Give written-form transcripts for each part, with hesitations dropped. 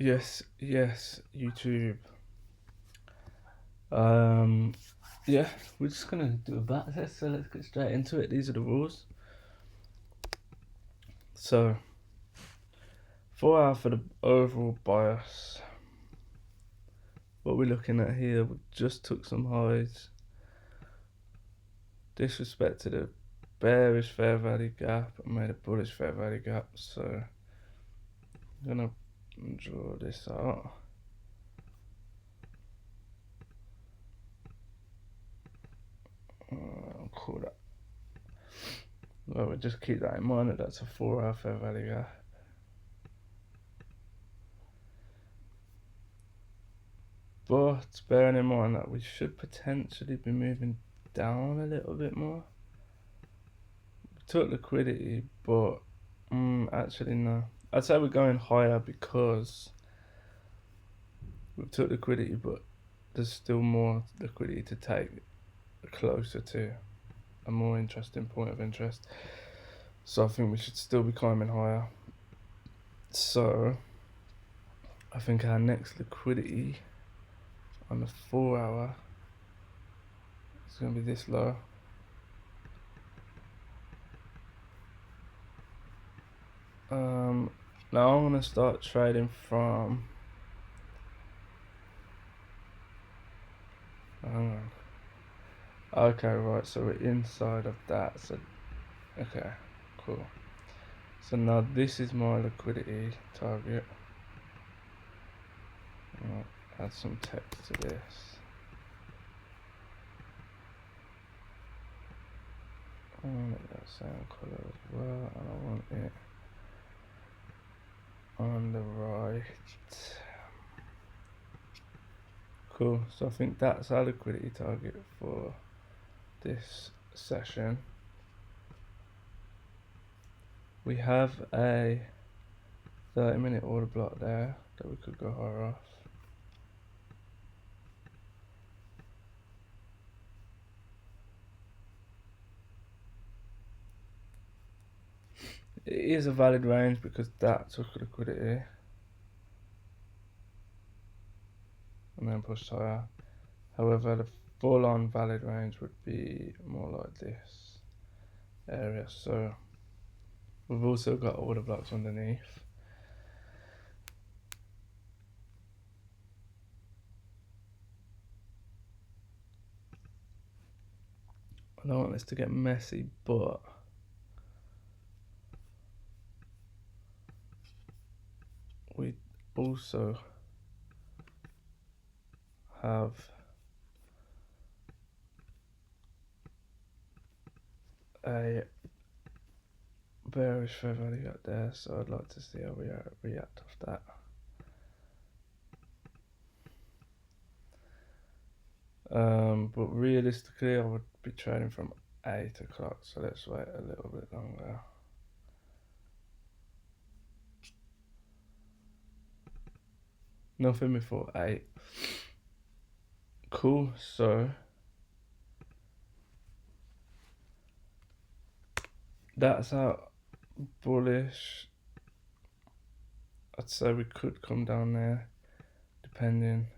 Yes, yes, YouTube. Um, yeah, we're just gonna do a back test, so let's get straight into it. These are the rules. So, 4 hour for the overall bias. What we're looking at here, we just took some highs, disrespected a bearish fair value gap, and made a bullish fair value gap. So, I'm gonna draw this out. I'll call that. Well, we'll just keep that in mind that that's a 4 hour fair value gap. But bearing in mind that we should potentially be moving down a little bit more. We took liquidity, but actually no. I'd say we're going higher because we took liquidity, but there's still more liquidity to take closer to a more interesting point of interest. So I think we should still be climbing higher. So I think our next liquidity on the 4 hour is going to be this low. Now I'm going to start trading from, hang on. Okay, right, so we're inside of that, so, okay, cool. So now this is my liquidity target. I'll add some text to this. I want it that same color as well, and I want it on the right. Cool, so I think that's our liquidity target for this session. We have a 30-minute order block there that we could go higher off. It is a valid range because that took liquidity and then pushed higher. However, the full-on valid range would be more like this area. So we've also got order blocks underneath. I don't want this to get messy, but we also have a bearish fair value up there, so I'd like to see how we react off that. But realistically, I would be trading from 8 o'clock, so let's wait a little bit longer. Nothing before 8. Cool, so that's our bullish. I'd say we could come down there, depending.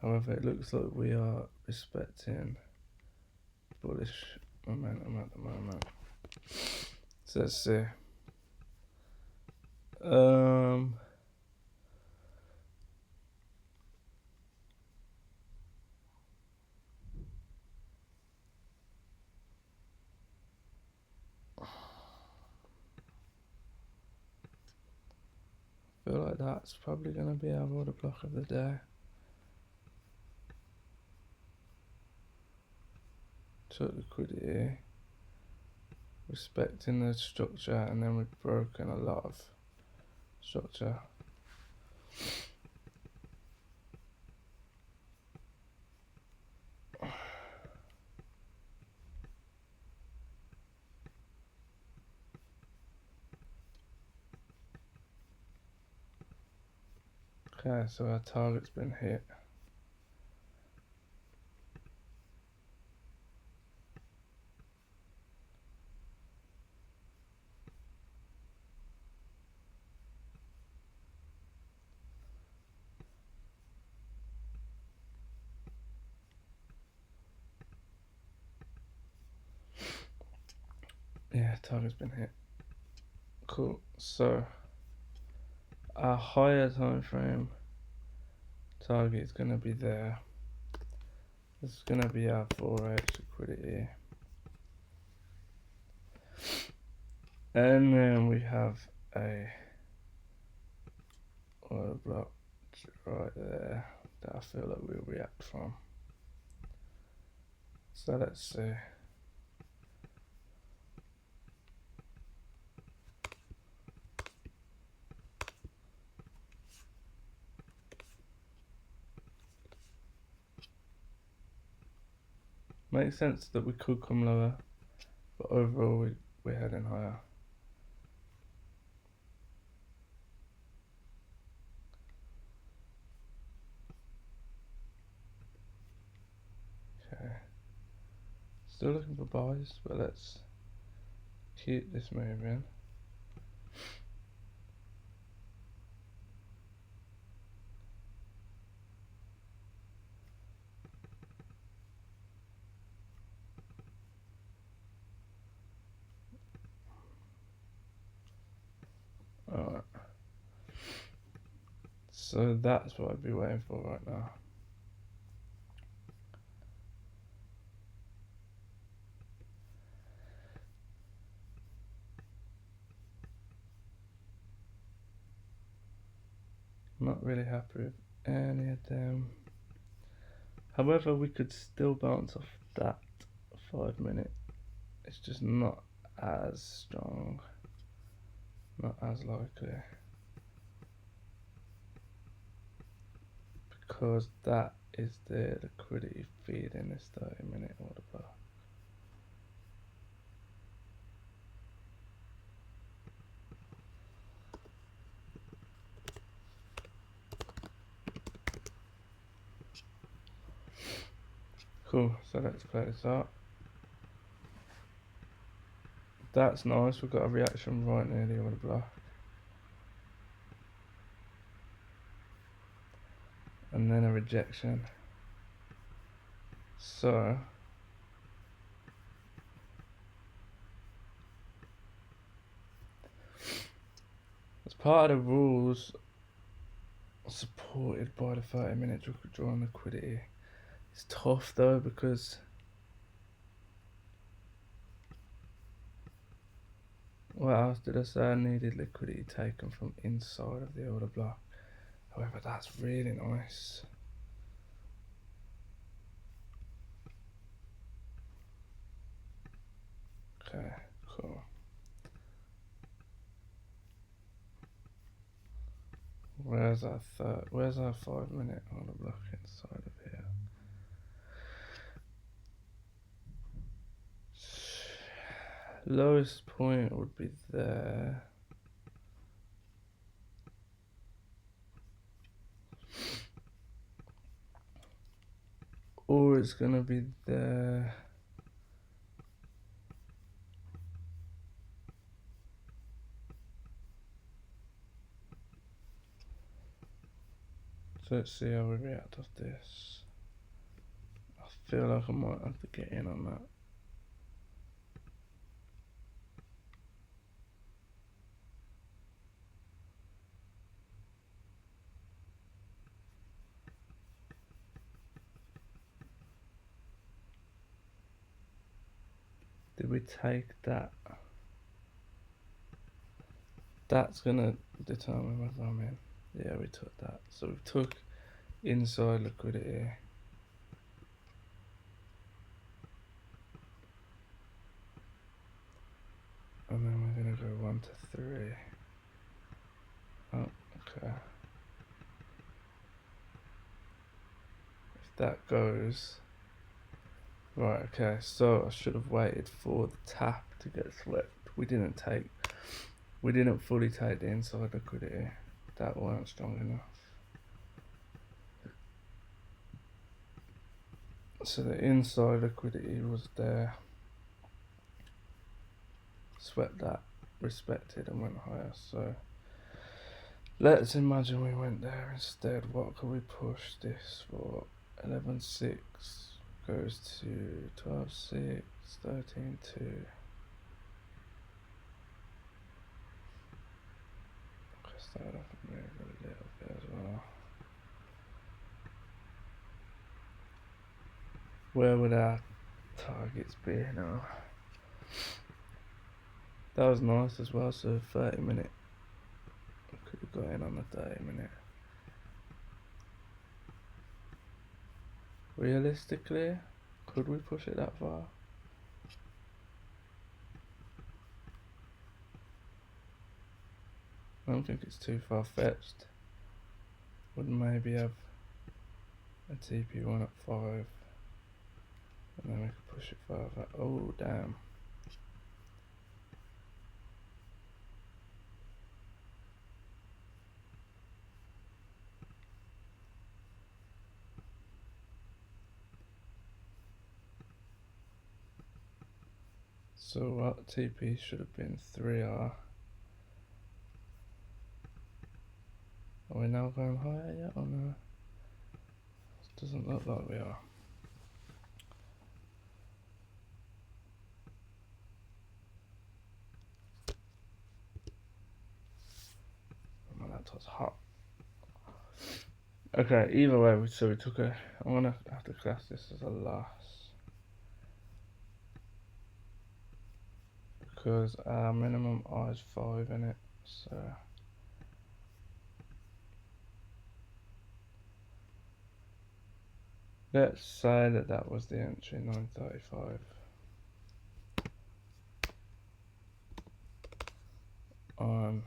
However, it looks like we are respecting bullish momentum at the moment. So let's see. I feel like that's probably going to be our order block of the day. Took liquidity, respecting the structure, and then we've broken a lot of structure. Okay, so our target's been hit. Yeah, target's been hit. Cool. So our higher time frame target is going to be there. This is going to be our 4x liquidity. And then we have a order block right there that I feel like we'll react from. So let's see. Makes sense that we could come lower, but overall we're heading higher. Okay. Still looking for buys, but let's keep this moving. Alright. So that's what I'd be waiting for right now. Not really happy with any of them. However, we could still bounce off that 5 minute. It's just not as strong, not as likely, because that is the liquidity feed in this 30 minute order block. Cool, so let's play this out. That's nice, we've got a reaction right near the order block. And then a rejection. So as part of the rules supported by the 30 minute draw on liquidity, it's tough though, because what else did I say? I needed liquidity taken from inside of the order block. However, that's really nice. Okay, cool. Where's our 5 minute order block inside of here? Lowest point would be there. Or it's gonna be there. So let's see how we react off this. I feel like I might have to get in on that. Did we take that? That's gonna determine whether I'm in. Yeah, we took that. So we took inside liquidity. And then we're gonna go 1 to 3. Oh, okay. If that goes. Right, okay, so I should have waited for the tap to get swept. We didn't fully take the inside liquidity. That weren't strong enough. So the inside liquidity was there. Swept that, respected, and went higher. So let's imagine we went there instead. What could we push this for? 11.6 goes to 12.6, 13.2. So I can move a little bit as well. Where would our targets be now? That was nice as well, so 30-minute. We could have got in on the 30-minute. Realistically, could we push it that far? I don't think it's too far-fetched. Would maybe have a TP1 at 5, and then we could push it further. Oh damn. So what TP should have been 3R. Are we now going higher yet or no? Doesn't look like we are. My laptop's hot. Okay, either way, so we took a. I'm gonna have to class this as a loss because our minimum R is 5 in it. So let's say that was the entry 9:35 on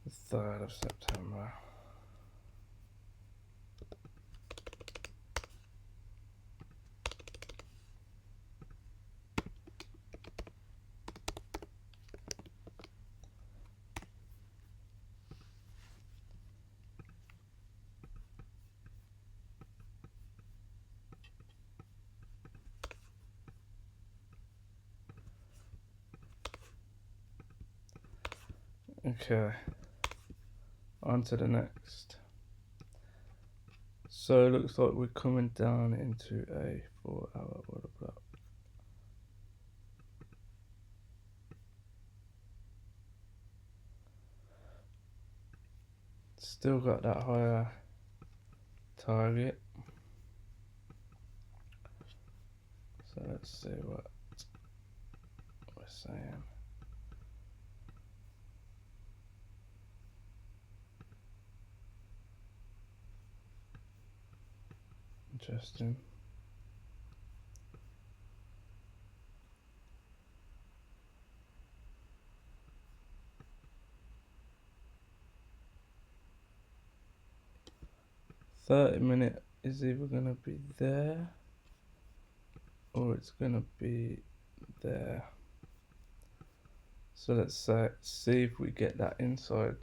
the 3rd of September. Okay, on to the next. So it looks like we're coming down into a 4-hour order block. Still got that higher target. So let's see what we're saying. Interesting. .30-minute is either gonna be there or it's gonna be there. So let's see if we get that inside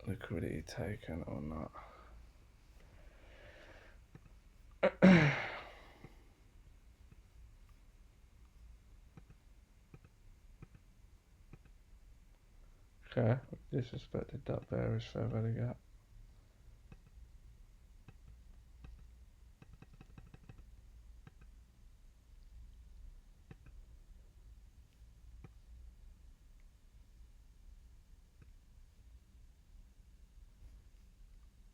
liquidity taken or not. Okay, disrespected that bearish fair value gap.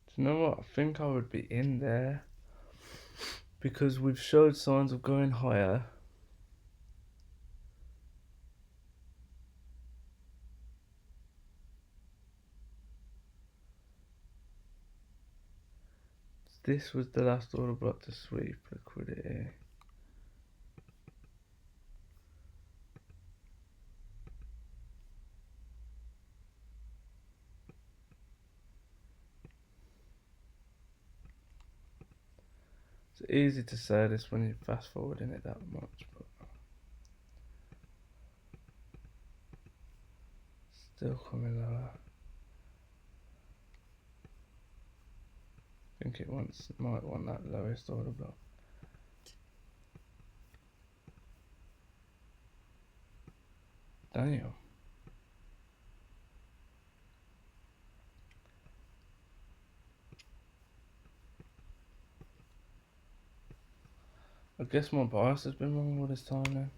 Do you know what? I think I would be in there because we've showed signs of going higher. This was the last order block to sweep liquidity. It's easy to say this when you fast forward in it that much, but still coming lower. I think it might want that lowest order block. Damn. I guess my bias has been wrong all this time then.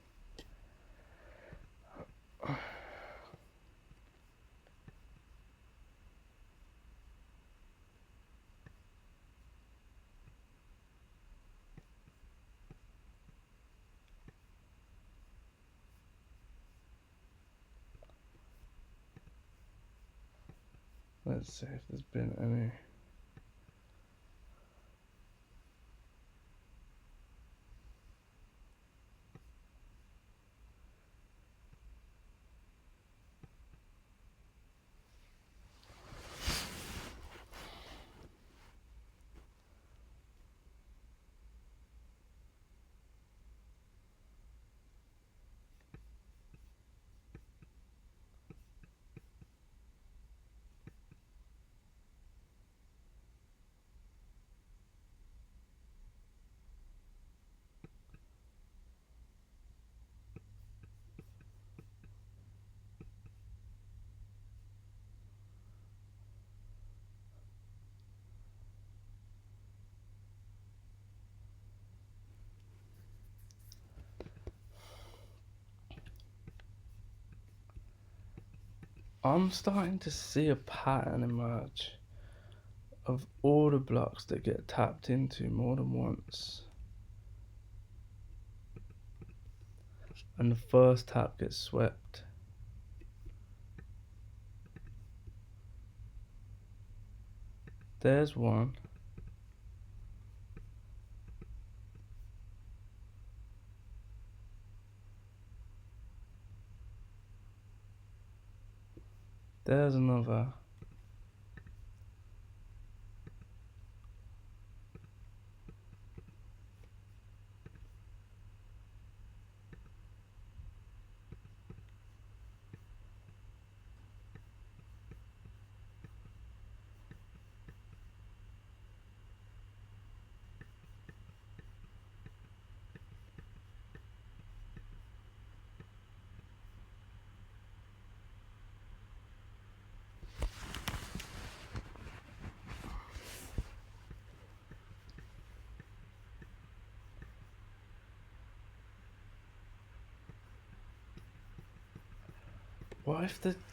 Let's see if there's been any. I'm starting to see a pattern emerge of all the blocks that get tapped into more than once. And the first tap gets swept. There's one. There's another.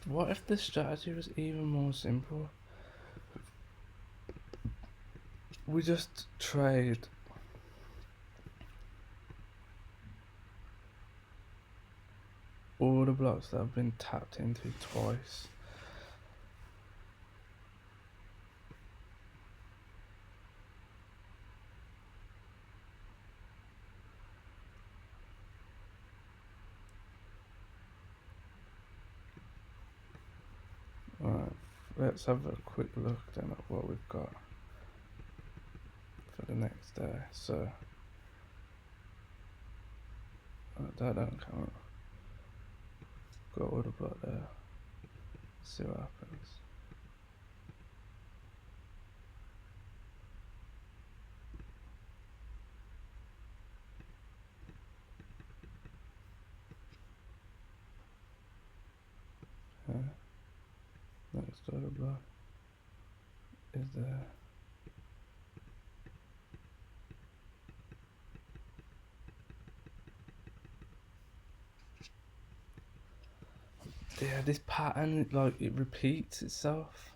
What if the strategy was even more simple? We just trade all the blocks that have been tapped into twice. Alright, let's have a quick look then at what we've got for the next day. So that don't count. Got all the block there. See what happens. Next order block is there. Yeah, this pattern, like, it repeats itself.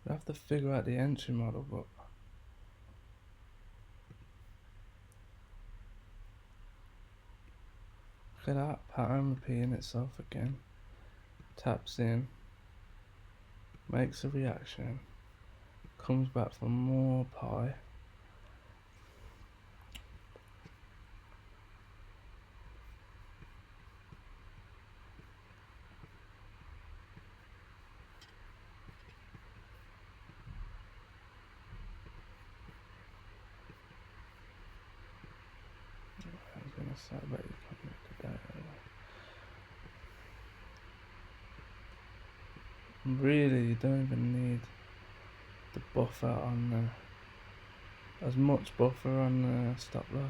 We have to figure out the entry model, but look at that pattern repeating itself again. Taps in, makes a reaction, comes back for more pie. I was gonna say, but you can't make the data. Really, you don't even need the buffer on as much buffer on the stop loss.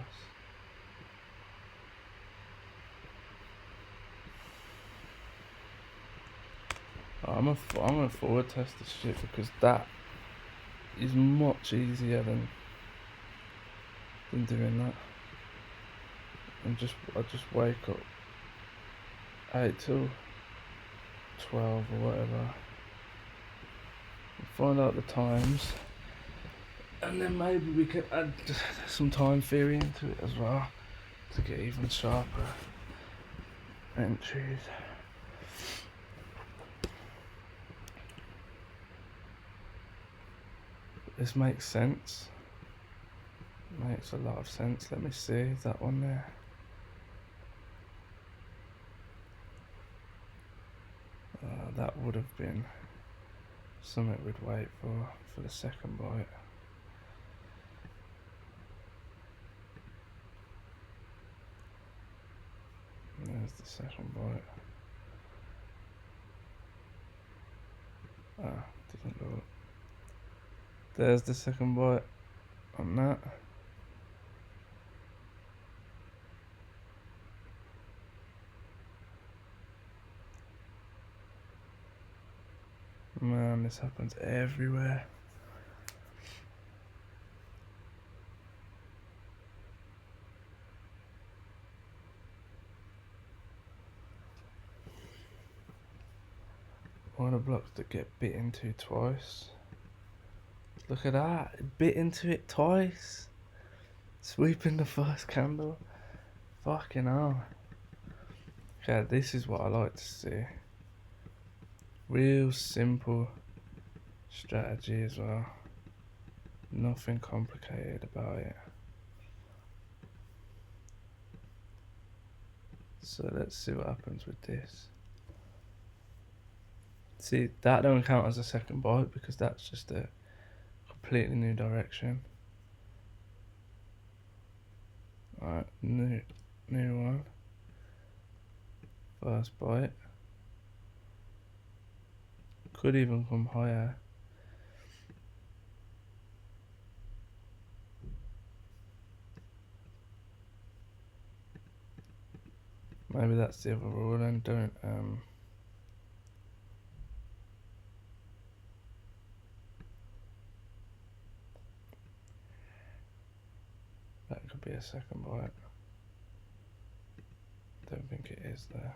I'm gonna forward test this shit because that is much easier than than doing that. And I just wake up 8 till 12 or whatever, and find out the times, and then maybe we can add some time theory into it as well to get even sharper entries. This makes sense. Makes a lot of sense. Let me see that one there. That would have been something we'd wait for the second bite. And there's the second bite. Doesn't look. There's the second bite on that. Man, this happens everywhere. One of the blocks that get bit into twice. Look at that, it bit into it twice. Sweeping the first candle. Fucking hell. Okay, this is what I like to see. Real simple strategy as well. Nothing complicated about it. So let's see what happens with this. See, that don't count as a second bite because that's just a completely new direction. Alright, new one. First bite. Could even come higher. Maybe that's the other rule, and don't that could be a second bite. Don't think it is there.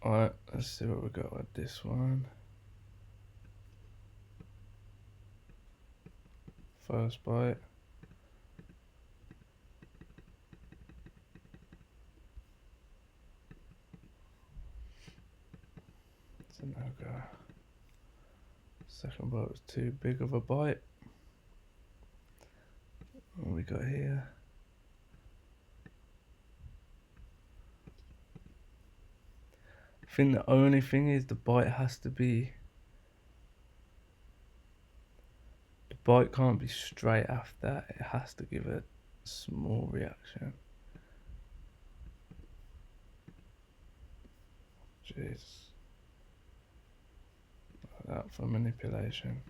Alright, let's see what we got with this one. First bite. It's a no-go. Second bite was too big of a bite. What we got here? I think the only thing is the bite has to be... The bite can't be straight after that. It has to give a small reaction. Jeez. Like that for manipulation.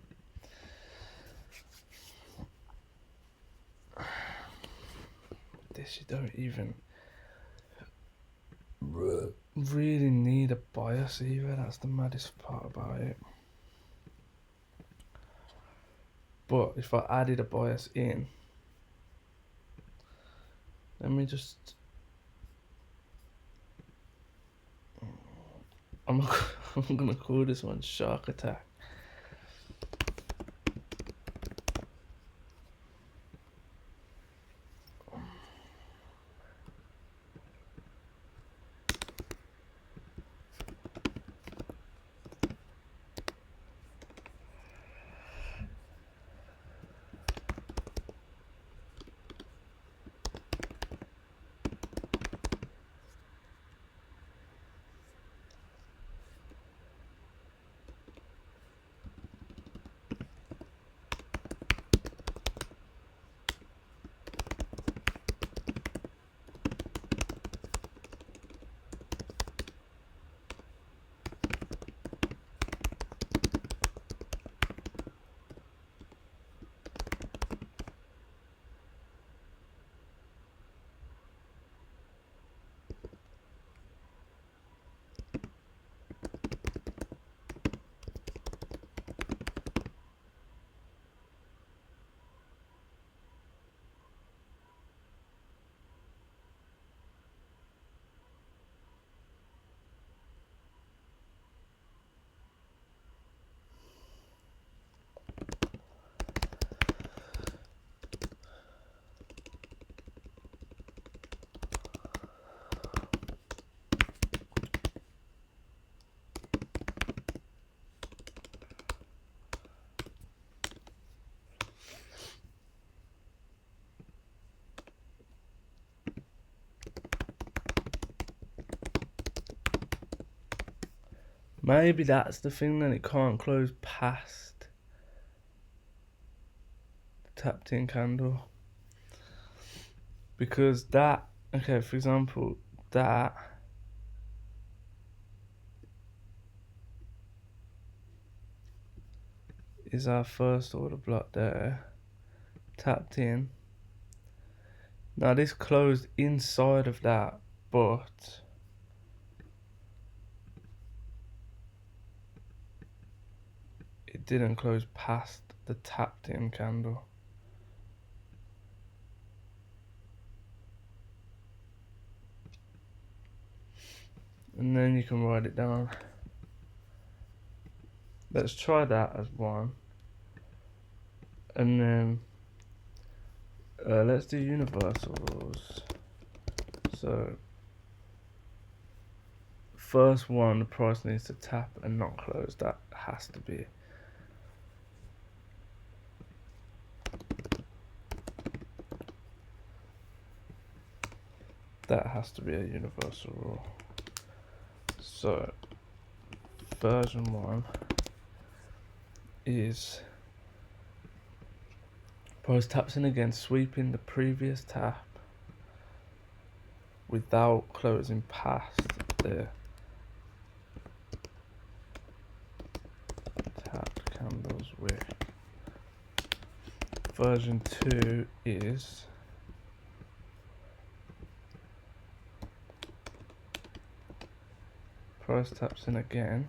This you don't even really need a bias either. That's the maddest part about it. But if I added a bias in, let me just... I'm gonna call this one Shark Attack. Maybe that's the thing, then it can't close past the tapped in candle. Because that, okay, for example, that is our first order block there, tapped in. Now this closed inside of that, but it didn't close past the tapped in candle. And then you can write it down. Let's try that as one. And then let's do universal rules. So first one, the price needs to tap and not close. That has to be. That has to be a universal rule. So version 1 is price taps in again, sweeping the previous tap without closing past the tapped candle's wick. Version 2 is price taps in again,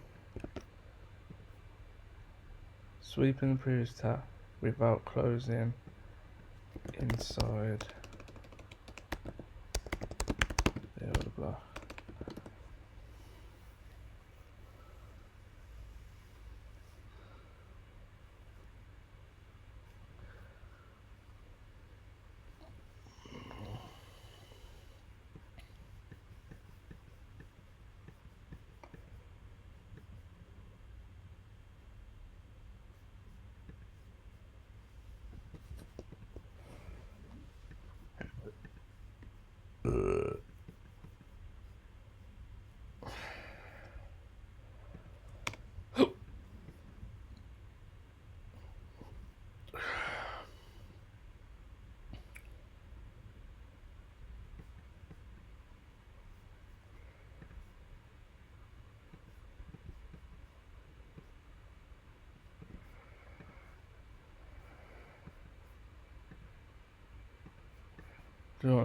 sweeping the previous tap without closing inside the order block.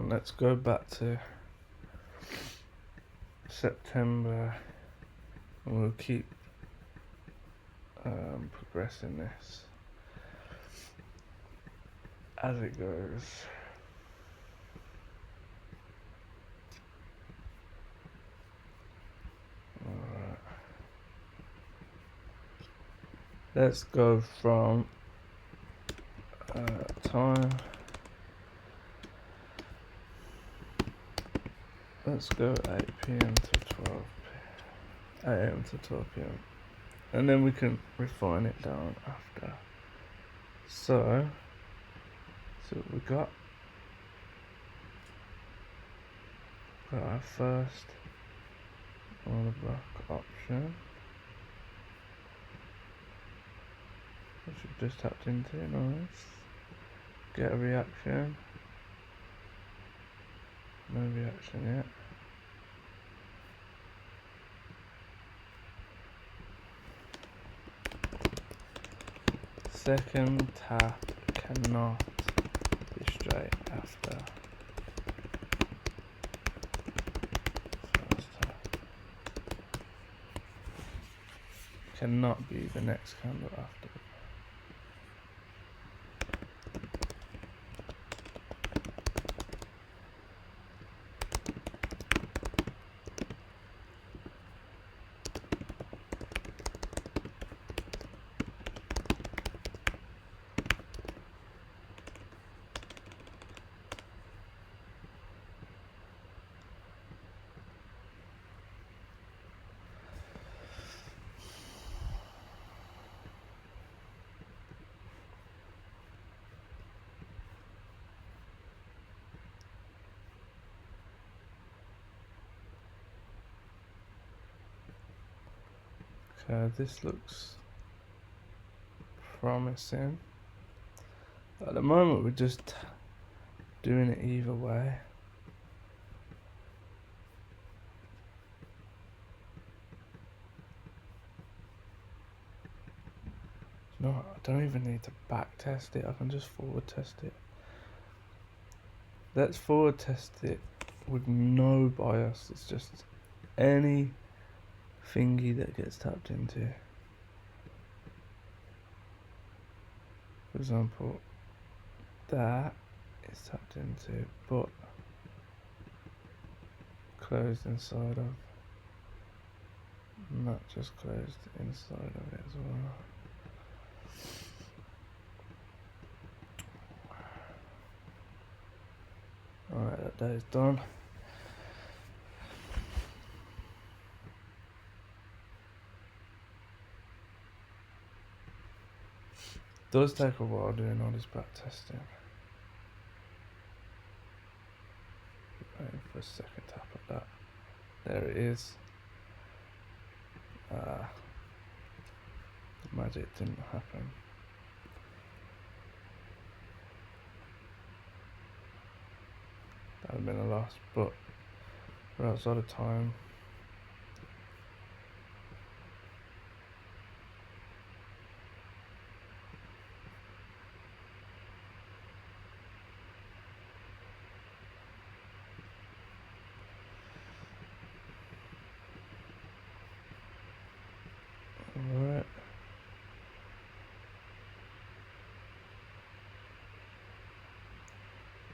Let's go back to September and we'll keep progressing this as it goes. Alright. Let's go from time. Let's go 8 PM to 12 AM to 12 PM. And then we can refine it down after. So what we got. Got our first order block option, which we've just tapped into. Nice. Get a reaction. No reaction yet. Second tap cannot be straight after first tap. Cannot be the next candle after. Okay, this looks promising. At the moment we're just doing it either way. No, I don't even need to back test it, I can just forward test it. Let's forward test it with no bias, it's just any thingy that gets tapped into. For example, that is tapped into, but closed inside of, not just closed inside of it as well. Alright, that is done. Does take a while doing all this back testing. Waiting for a second tap of that. There it is. Magic didn't happen. That would have been a loss, but we're outside of time. Alright.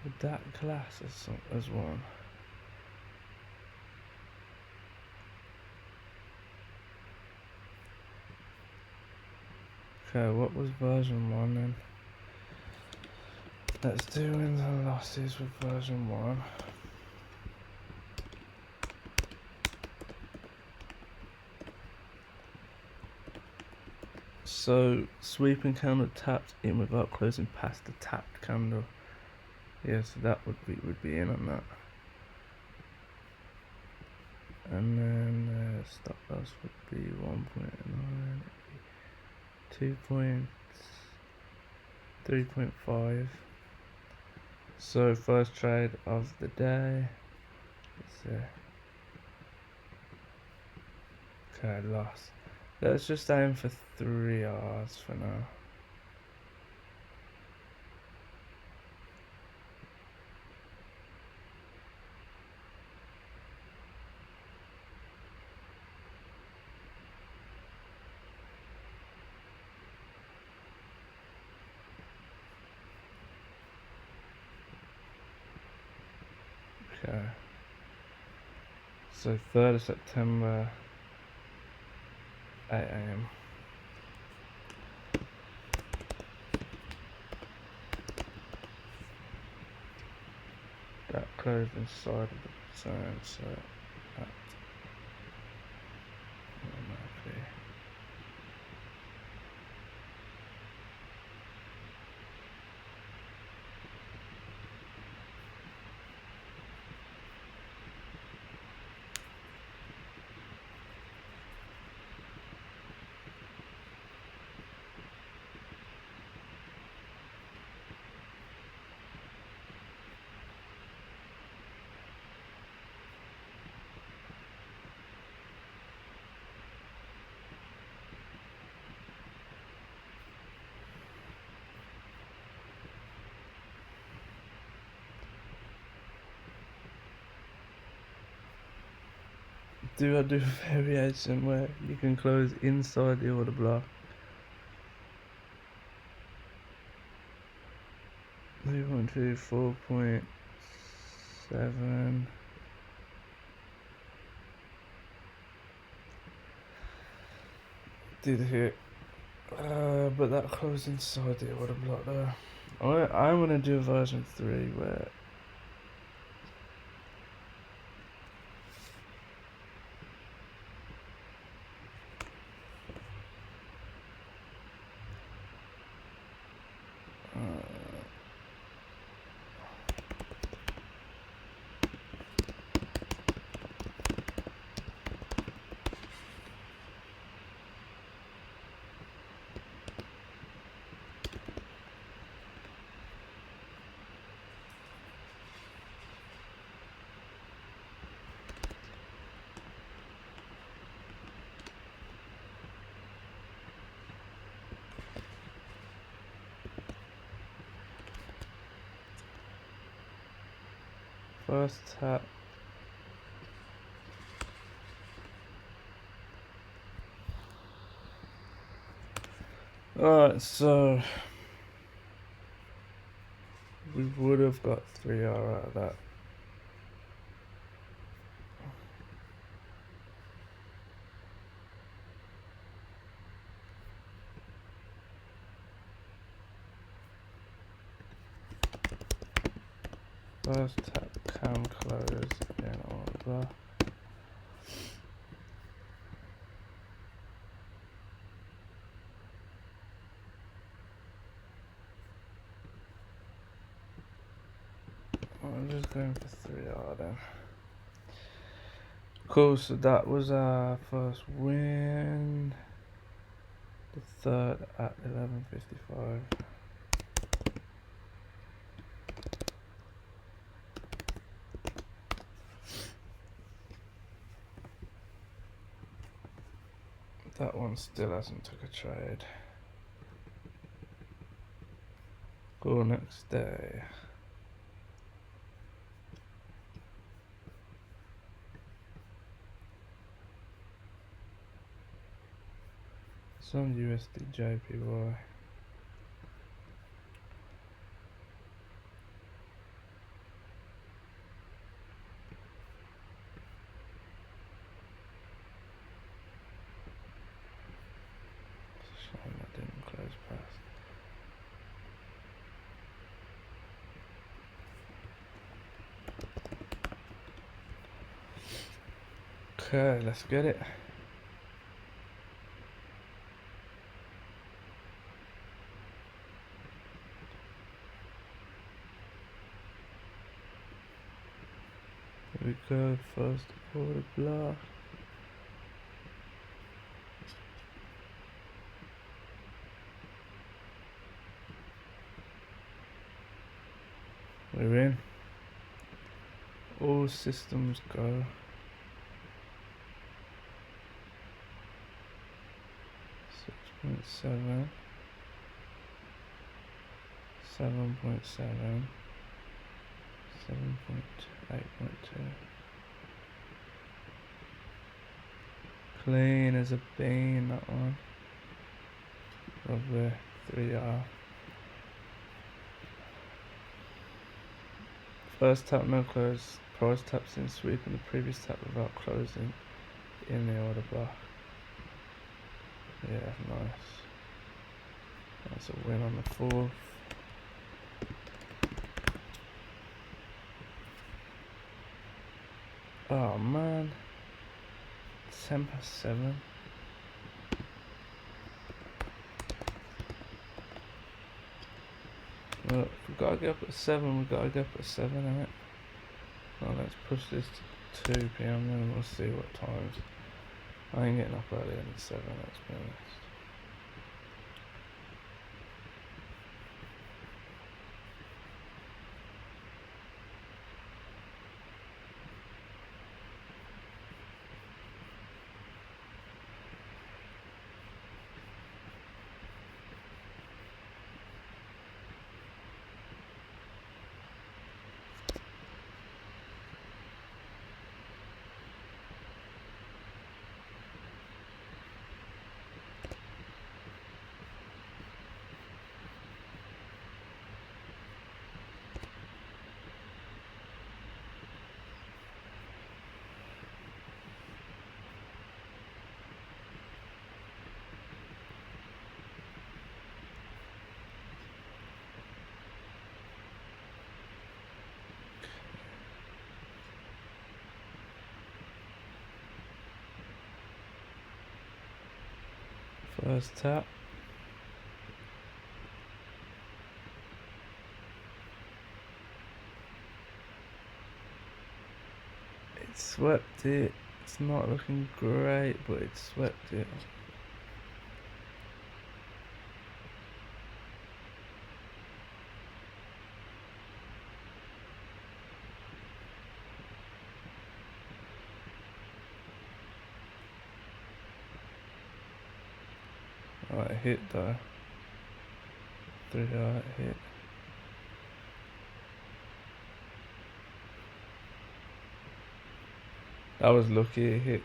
With that glass as one. Okay, what was version 1 then? Let's do wins and losses with version 1. So, sweeping candle tapped in without closing past the tapped candle. Yeah, so that would be in on that. And then stop loss would be 1.9, 3.5. So first trade of the day. Let's see. Okay, loss. Let's just aim for 3 R's for now. Okay. So 3rd of September, 8 AM. That closed inside of the zone, so that automatically. Do I do a variation where you can close inside the order block? 3.2, 4.7. Did hit, but that closed inside the order block there. I'm gonna do version 3 where First tap. Alright, so we would have got 3R out of that. First tap, cam close, in order. I'm just going for 3R then. Cool, so that was our first win. The third at 11:55. That one still hasn't took a trade. Cool, next day. Some USD JPY. Shame that didn't close past. Okay, let's get it. Here we go, first order block. We're in. All systems go. .7, 7.7, 7.8.2. Clean as a bean, that one. Lovely, 3R. First tap no close, price taps in sweep and the previous tap without closing in the order block. Yeah, nice. That's a win on the fourth. Oh man, 7. Look, we gotta get up at 7, we gotta get up at 7, innit? Well, let's push this to 2 PM then we'll see what times. I ain't getting up earlier than 7, let's be honest. First tap. It swept it. It's not looking great, but it swept it. Oh, it hit though. 3R hit. That was lucky it hit.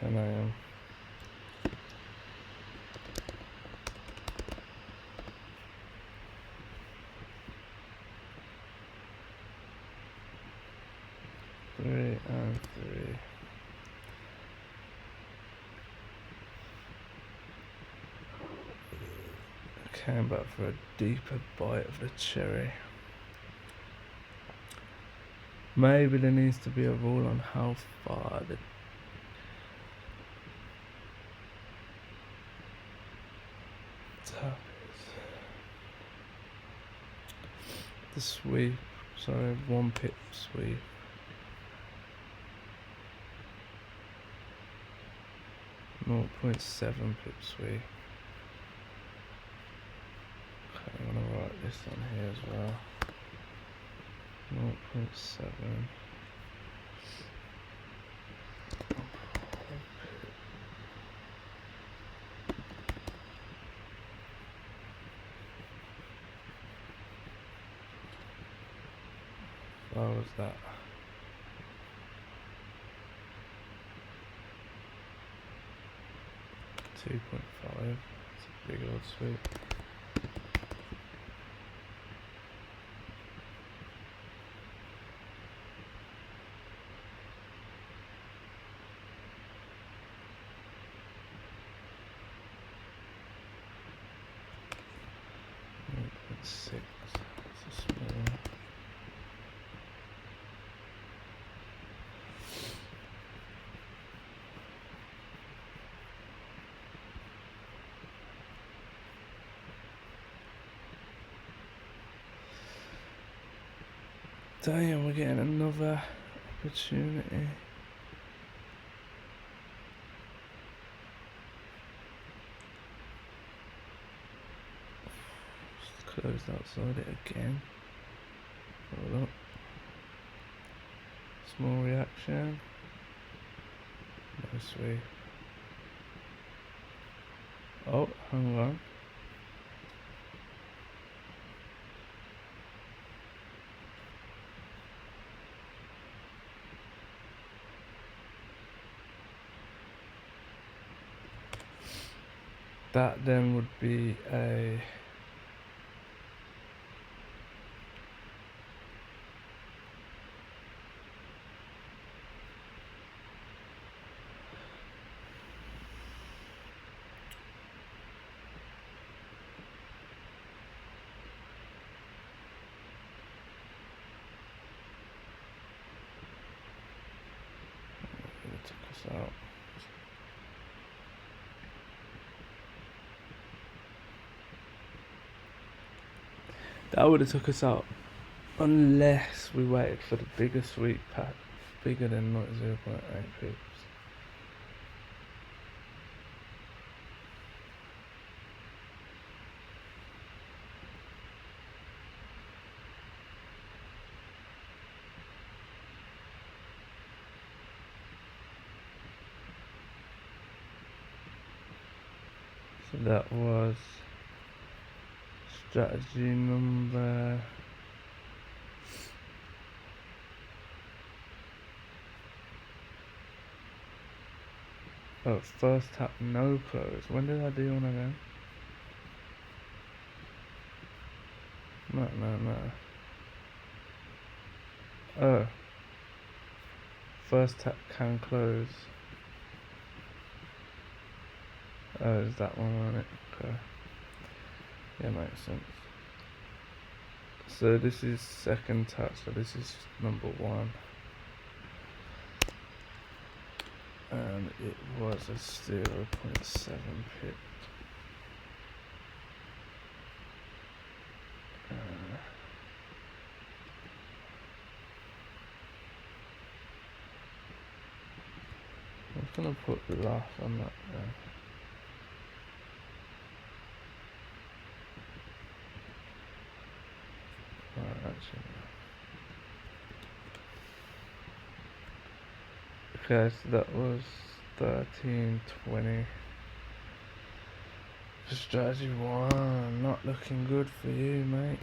$10 a.m. Three and three. Came back for a deeper bite of the cherry. Maybe there needs to be a rule on how far the tap is. The sweep, sorry, 1 pip sweep. No 0.7 pip sweep. Okay, I'm gonna write this on here as well. 0.7. What was that? 2.5. It's a big old sweep. Six. It's a small. Damn, we're getting another opportunity. Just closed outside it again. Hold up. Small reaction. No sweep. Oh, hang on. That then would be a it took us out. That would have took us out unless we waited for the bigger sweep pack, bigger than 0.8 pips. So that was strategy number first tap no close. When did I do one again? No. Oh, first tap can close. Oh, is that one on it? Okay. Yeah, makes sense. So this is second tap, so this is number 1. And it was a 0.7 pip. I'm just gonna put the laugh on that there. Right, actually. Okay, so that was 13.20. Strategy 1, not looking good for you, mate.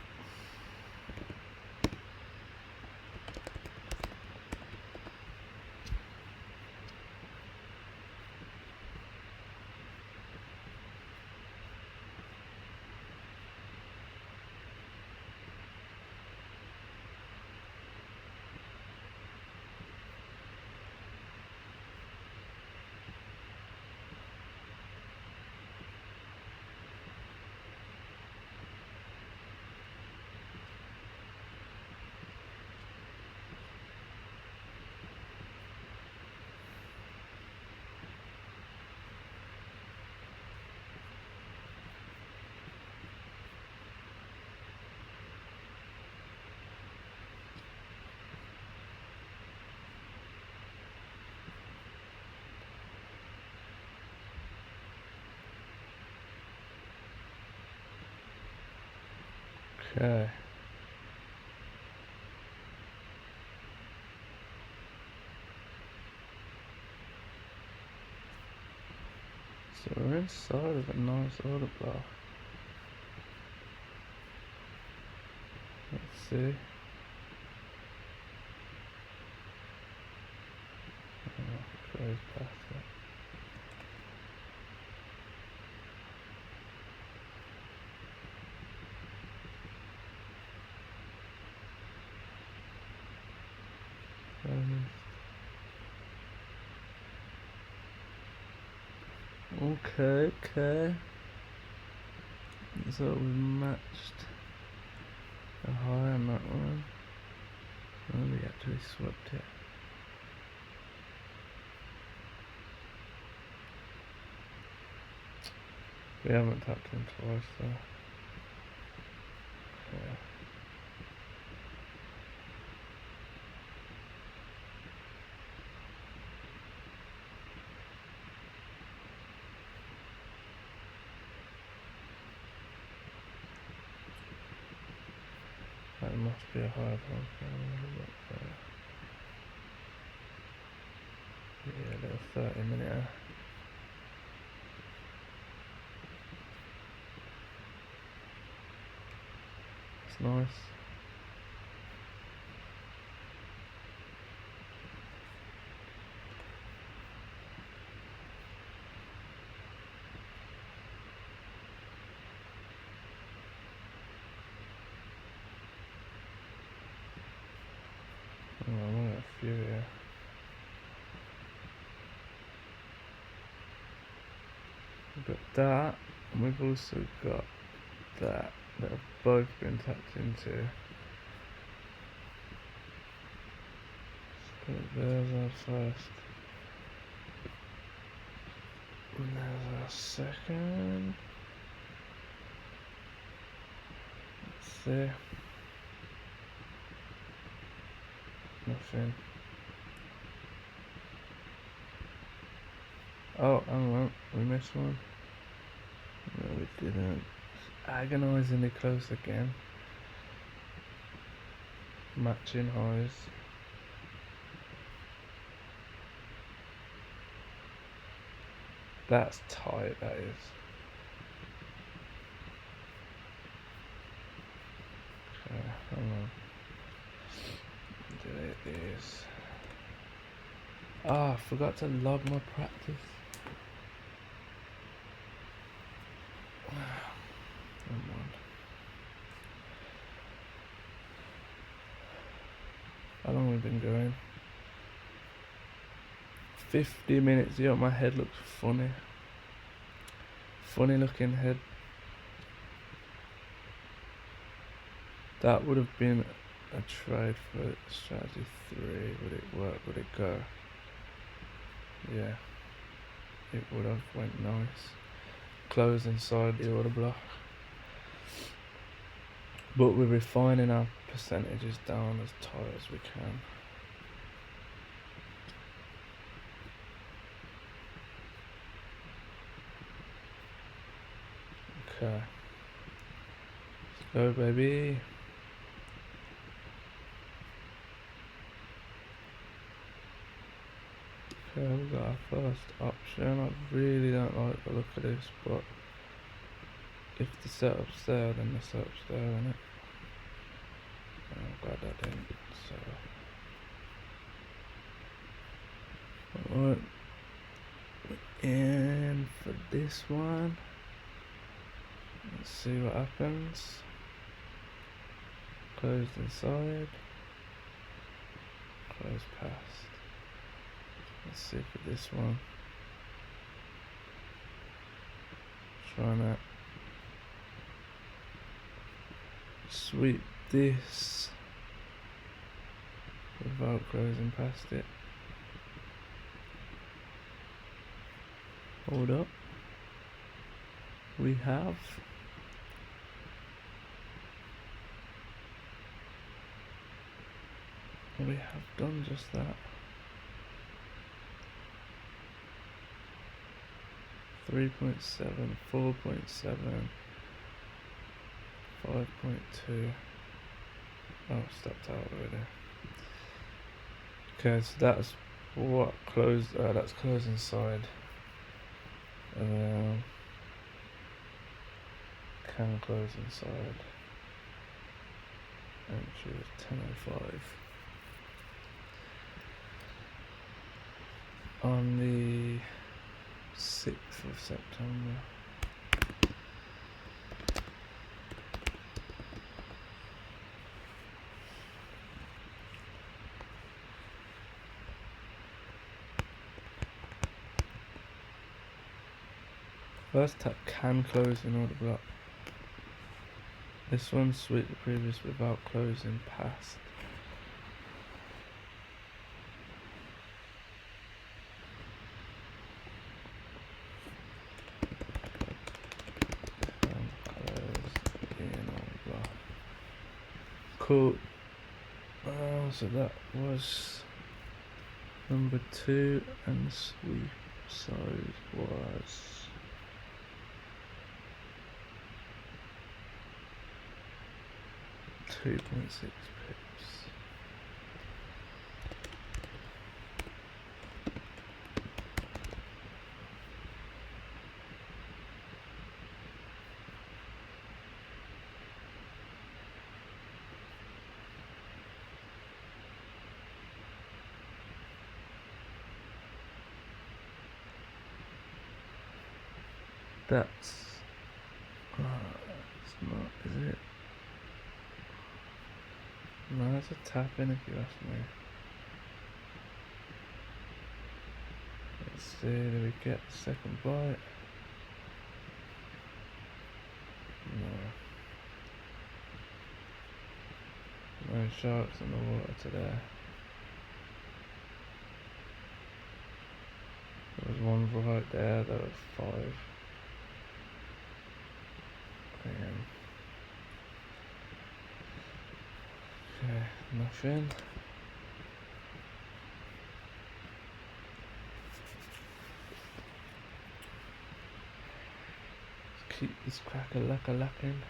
Okay. So we're inside of a nice order block. Let's see. Oh, close past it. Okay, okay. So we matched the high on that one. And we actually swapped it. We haven't tapped in twice though. Okay. That must be a hard one. Yeah, a little 30-minute. It's nice. Oh, I'm got a few here. We've got that, and we've also got that have both been tapped into. So there's our first. And there's our second. Let's see. Nothing. Oh, hang on, we missed one. No, we didn't. Agonizingly close again. Matching highs. That's tight, that is. Okay, hang on. Delete these. Ah, I forgot to log my practice. Never mind. How long have we been going? 50 minutes. Yeah, my head looks funny. Funny looking head. That would have been a trade for strategy 3. Would it work? Would it go? Yeah. It would have went nice. Close inside the order block. But we're refining our percentages down as tight as we can. Okay. Let's go, baby. Okay, we got our first option. I really don't like the look of this, but if the setup's there, then the setup's there, innit? I'm glad I didn't, so. Alright. And for this one, let's see what happens. Closed inside. Closed past. Let's see for this one. Trying to sweep this without closing past it. Hold up. We have done just that. 3.7, 4.7, 5.2. Oh, stepped out already. Okay, so that's what closed. That's closing side. And then can close inside. Entry is 10:05. On the 6th of September. First tap can close in order block. This one sweep the previous without closing past. Can close in order block. Cool. So that was number 2, and the sweep size was 2.6 pips. That's it's not, is it? No, it's a tap in if you ask me. Let's see, do we get the second bite? No. No sharks in the water today. There was one right there, there was 5 a.m. Okay, nothing. Let's keep this cracker lacking.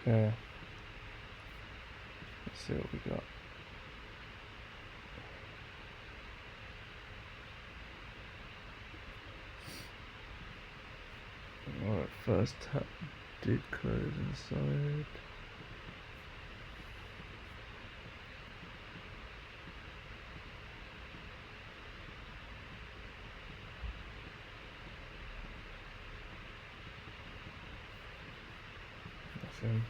Okay. Let's see what we got. Alright, first tap did close inside. Nothing.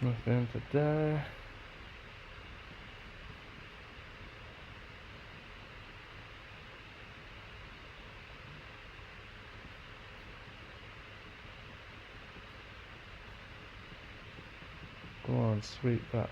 Nothing today. Go on, sweep that.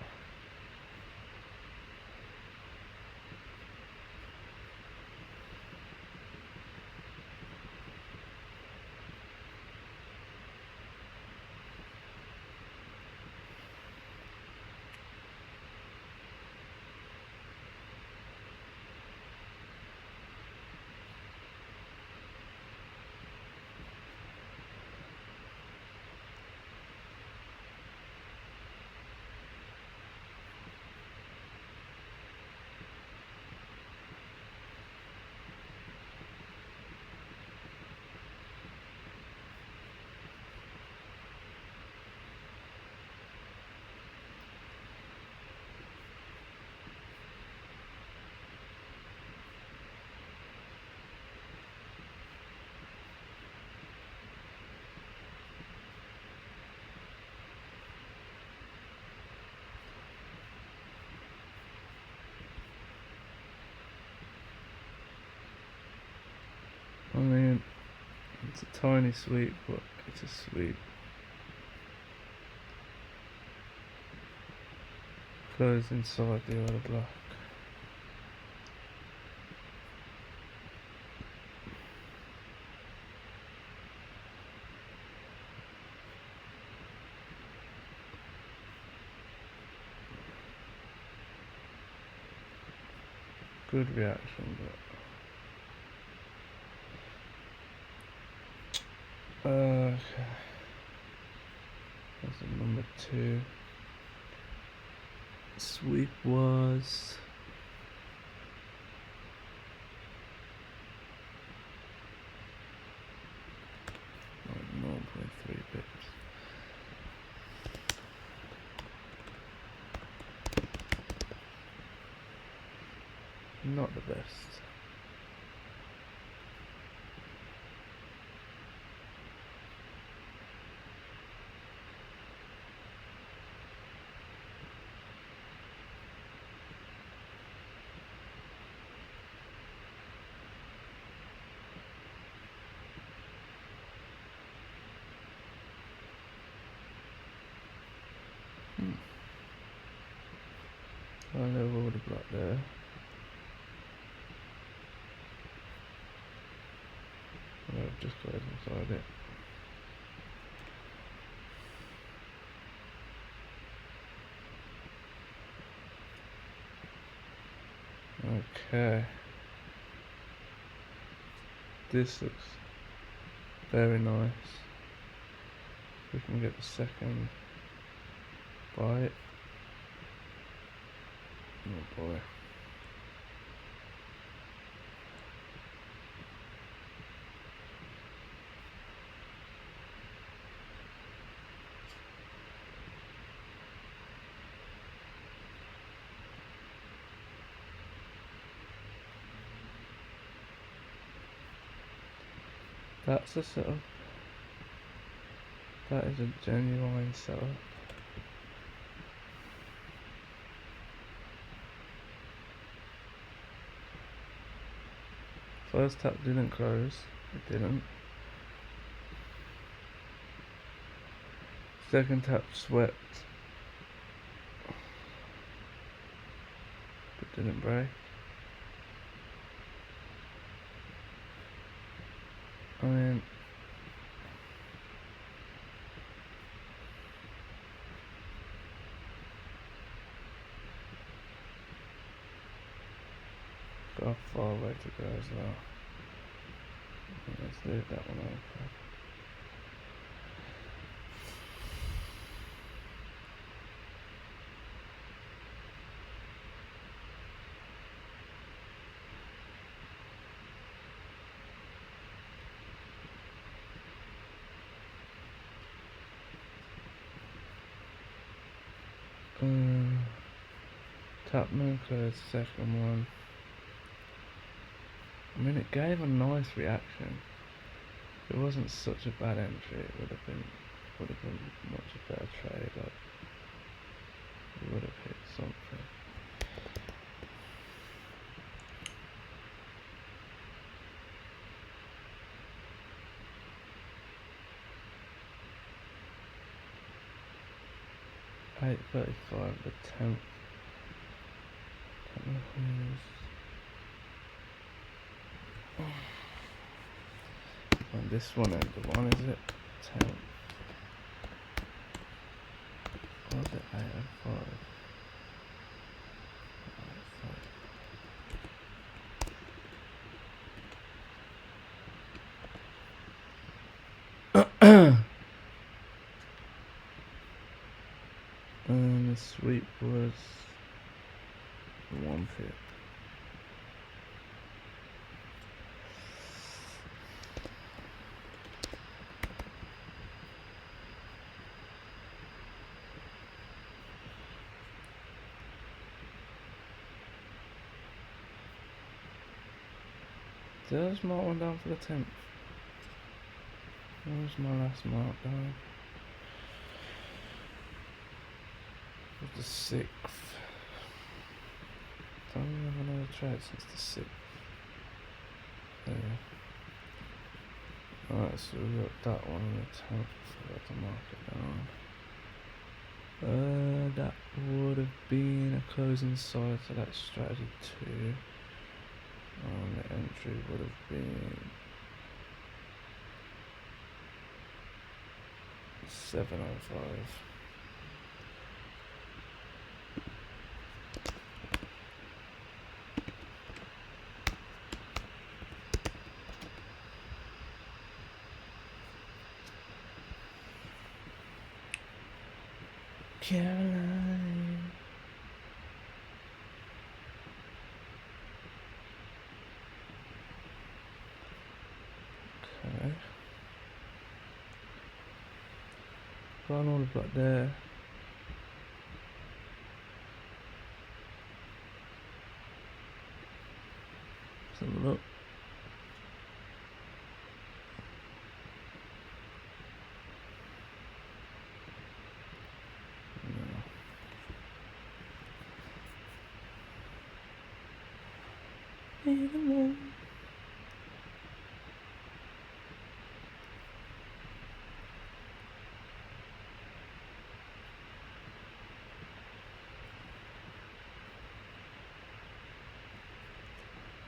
I mean, it's a tiny sweep, but it's a sweep. Goes inside the other block. Good reaction, but okay. That's a number 2. Sweep was like 0.3 pips. Not the best. I level the block there. I've just got it inside it. Okay. This looks very nice. We can get the second bite. Oh boy. That's a setup. That is a genuine setup. First tap didn't close. It didn't. Second tap swept. But didn't break. I mean, got a far way to go as well. Let's leave that one open. Tap moon clears second one. I mean, it gave a nice reaction. If it wasn't such a bad entry, it would have been much a better trade. Like, it would have hit something. $8.35 the 10th. And this one ain't the one, is it? 10th. What was it? 8.05. And the sweep was 1 pip. There's mark one down for the 10th. Where's my last mark down? The 6th. Don't we have another trade since the 6th? There. Alright, so we got that one on the 10th, forgot to mark it down. That would have been a closing side, so that's strategy 2. The entry would have been 705. Caroline. Okay. Got an order block there. Let's have a look. No.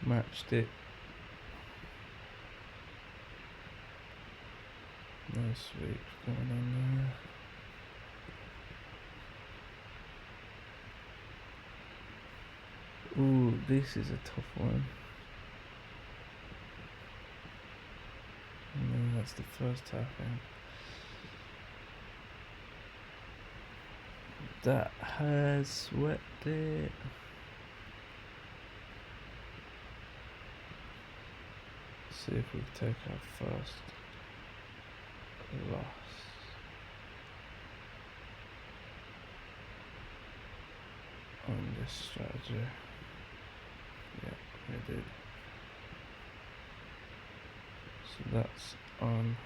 Matched it. No sweeps going on there. Ooh, this is a tough one. No, that's the first tapping. That has swept it. See if we take our first loss. On this strategy. Yeah, we did. So that's on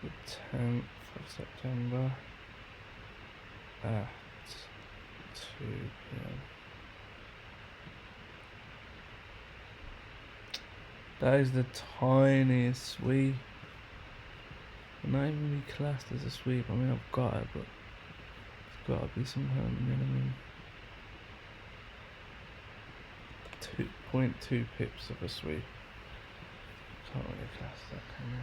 the 10th of September at 2 p.m. That is the tiniest sweep. Not even be classed as a sweep. I mean, I've got it, but it's got to be some kind of minimum. 2.2 pips of a sweep. Can't really class that, can you?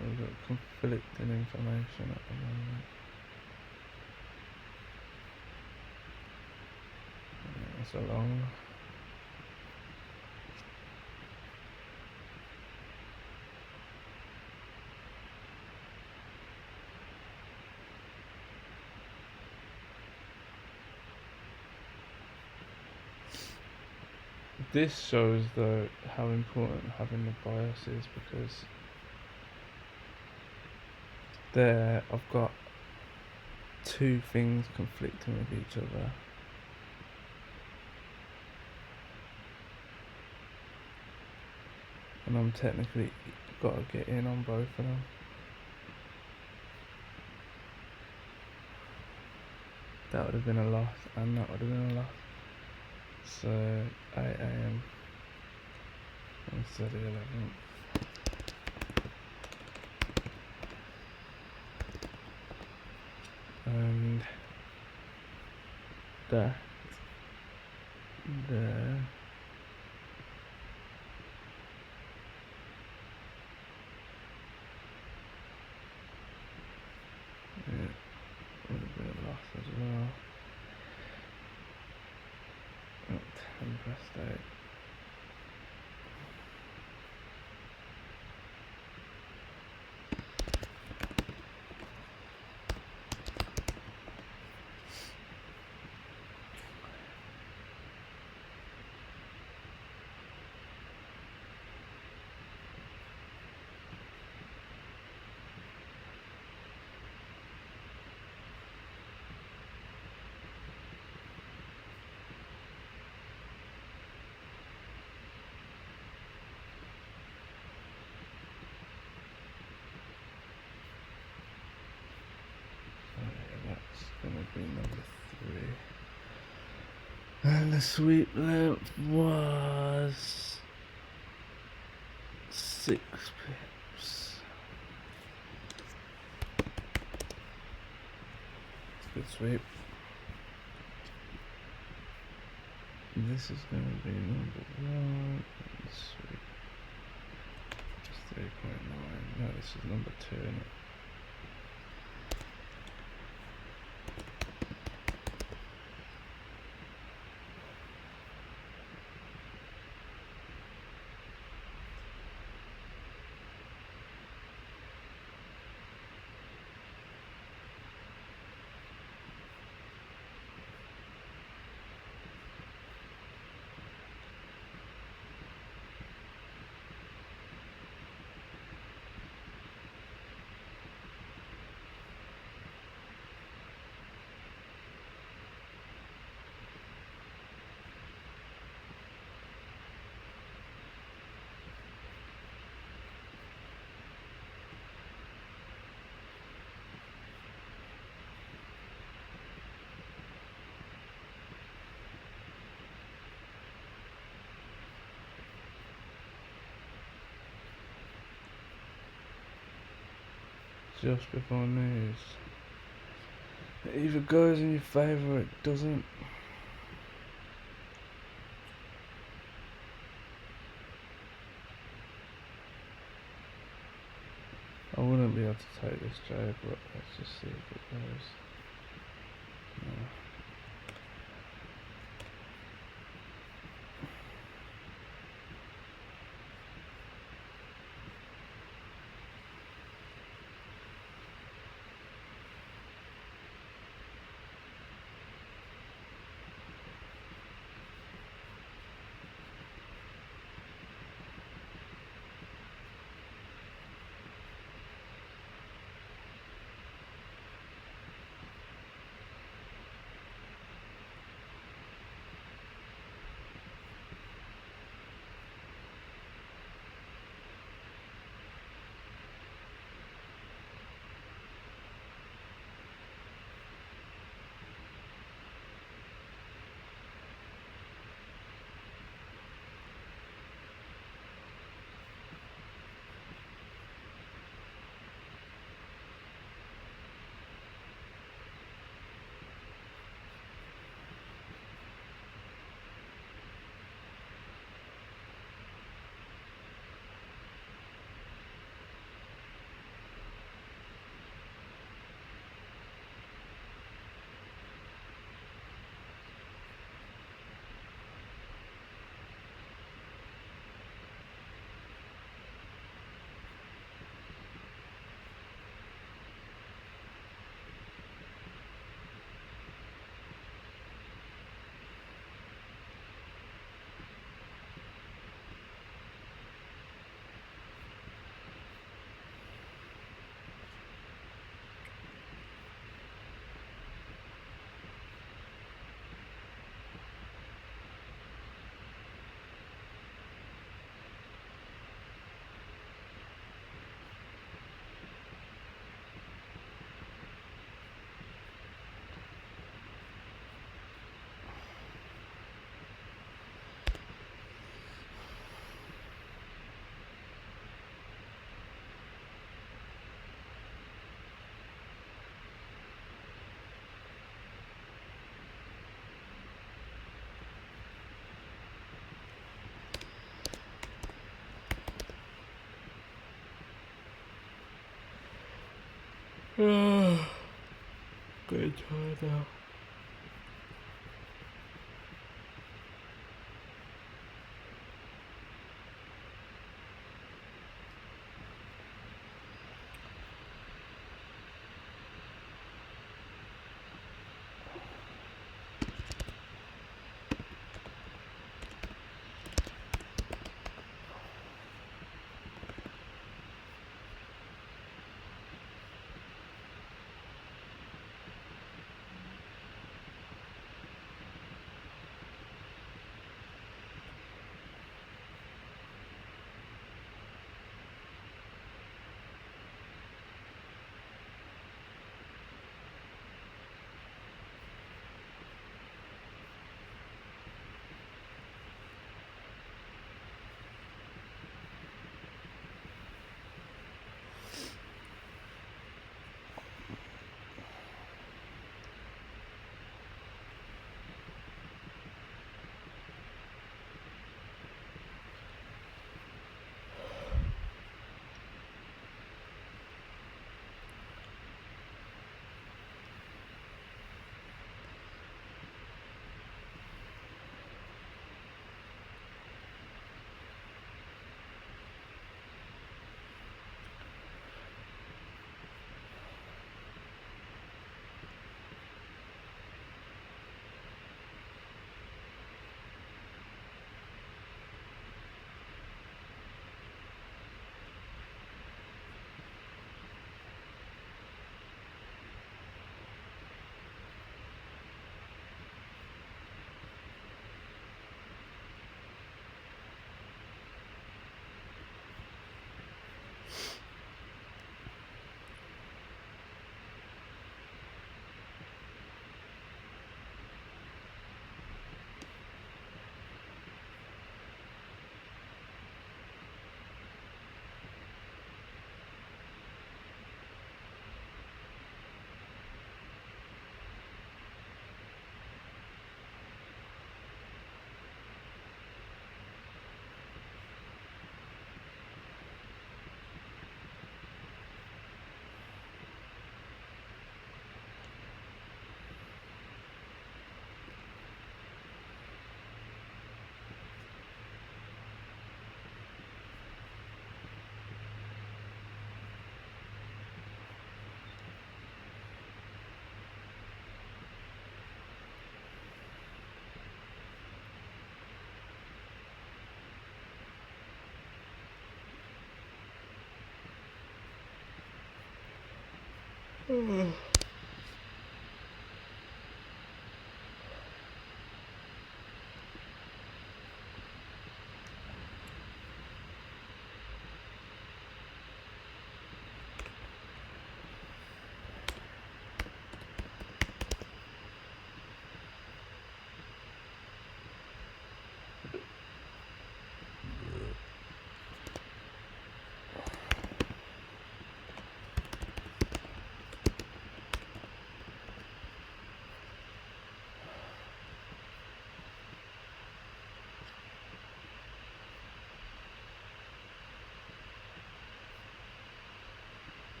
We've got conflicting information at the moment. It's a long. This shows though how important having the bias is, because there I've got two things conflicting with each other. and I'm technically got to get in on both of them. That would have been a loss, and that would have been a loss. So 8 AM instead of 11. And that there. Yeah, would have been a loss as well. At 8:10. That's gonna be number 3. And the sweep length was 6 pips. It's a good sweep. This is gonna be number 1. Sweep. It's 3.9. No, this is number 2, isn't it? Just before news. It either goes in your favour or it doesn't. I wouldn't be able to take this trade, but let's just see if it goes. No. Getting tired now.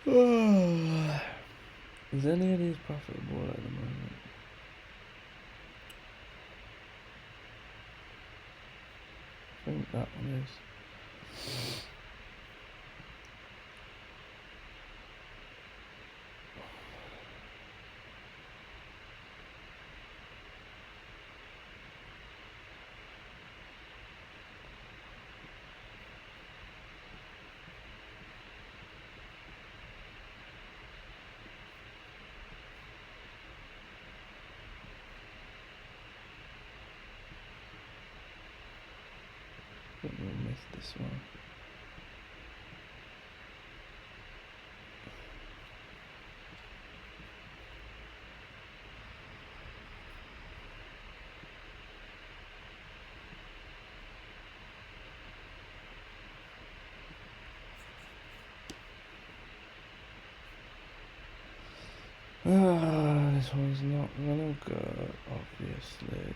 Is any of these profitable at the moment? I think that one is. I think we'll miss this one. This one's not gonna go, obviously.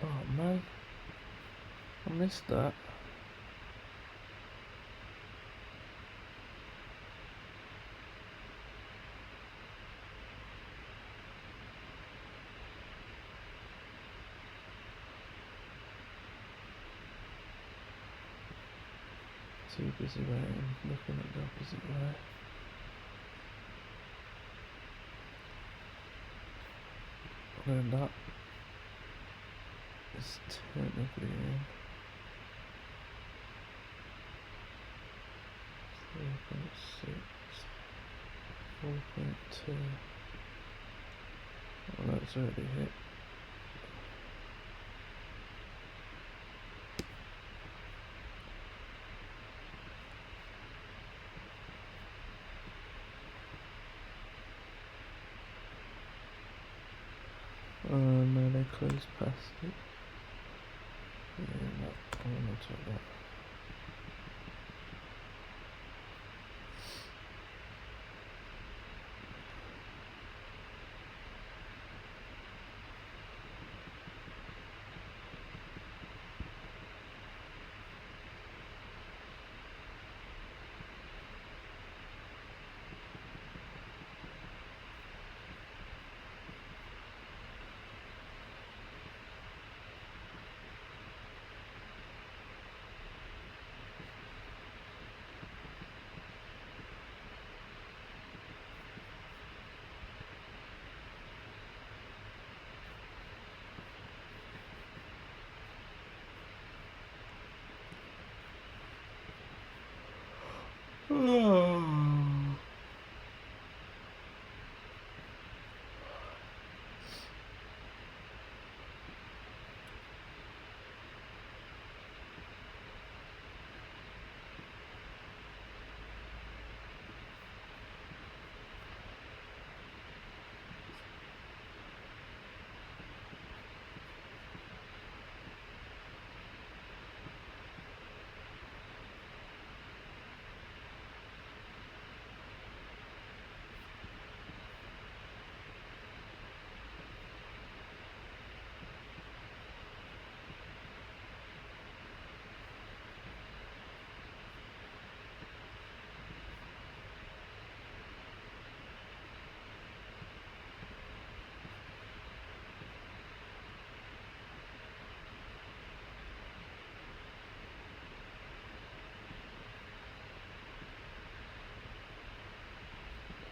Oh man, I missed that. Too busy waiting, looking at the opposite way. And that is technically in 3.6, 4.2. Well, that's already hit. No, they closed past it. Yeah, no, I want to take that.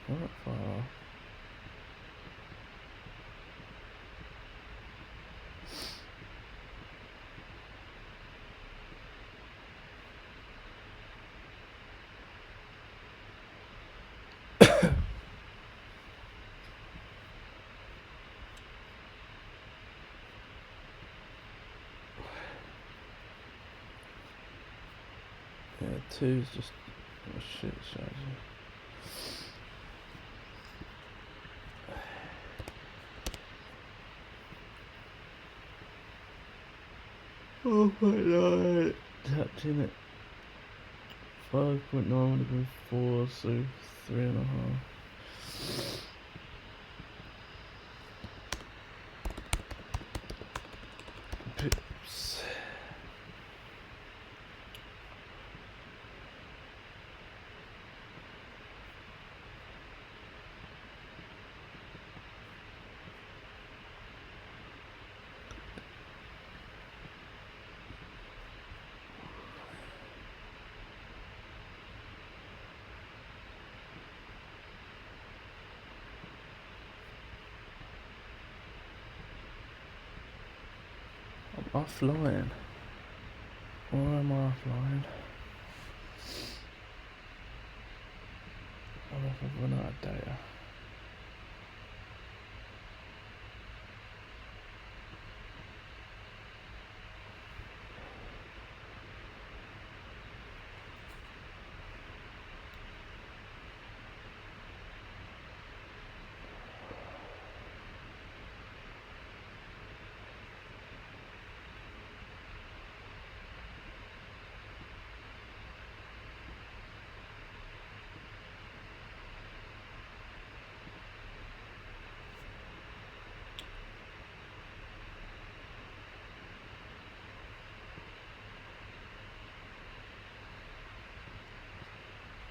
Not far. Yeah, 2's just a shit strategy. Oh my god. Touching it. 5.9 would have been 4, so 3.5. Pips. I'm offline. Why am I offline? I don't know if I've run out of data.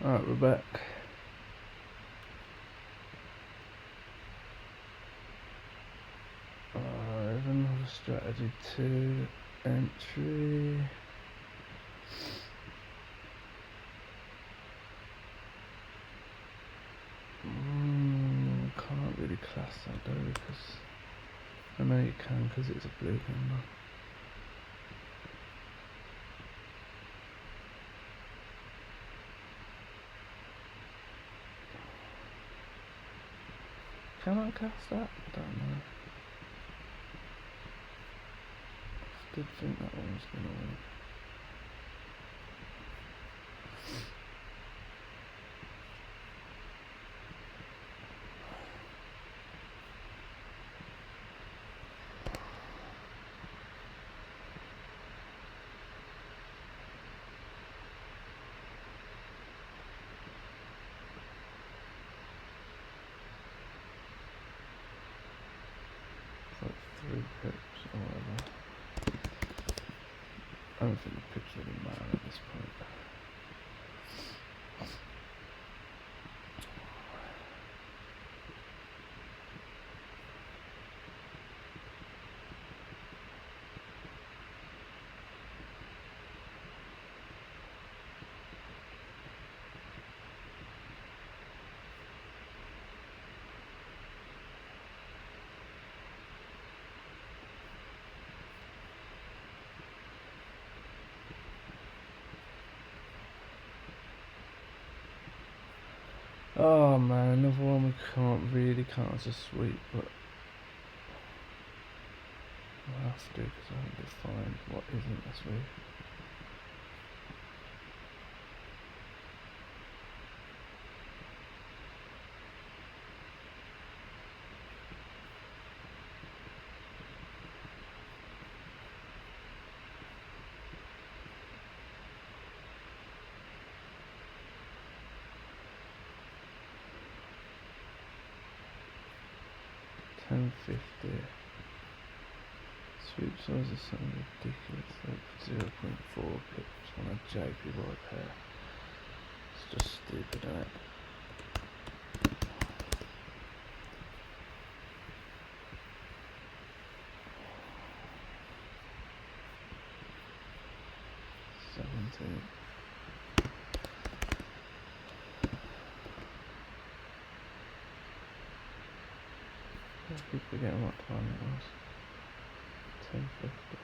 Alright, we're back. There's another strategy 2 entry. Can't really class that though, because I know you can because it's a blue number. Can I cast that? I don't know. I did think that one was going to win. It's like 3 pips or whatever. I don't think the pips really matter at this point. Oh man, another one we can't really count as a sweep, but we'll have to because I haven't defined what isn't a sweep. $10.50. Sweep size is something ridiculous, like 0.4 pips on a JPY pair. It's just stupid, isn't it? $17. I keep forgetting what time it was. 10:50.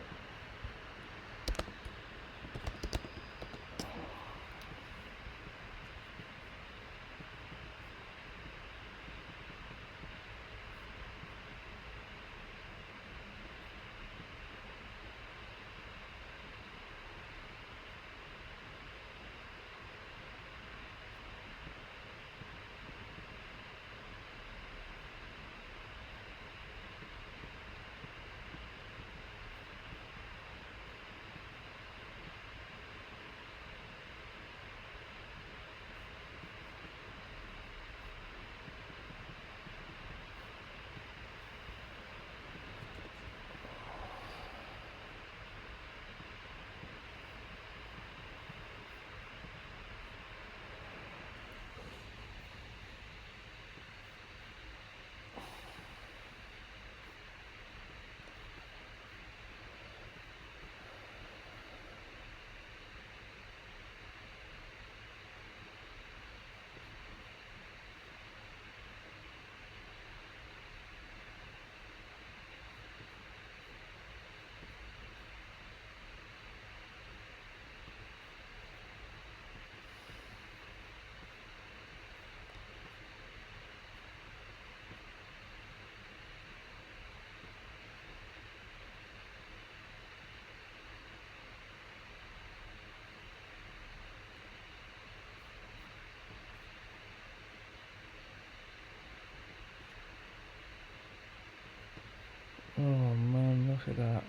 Oh man, look at that.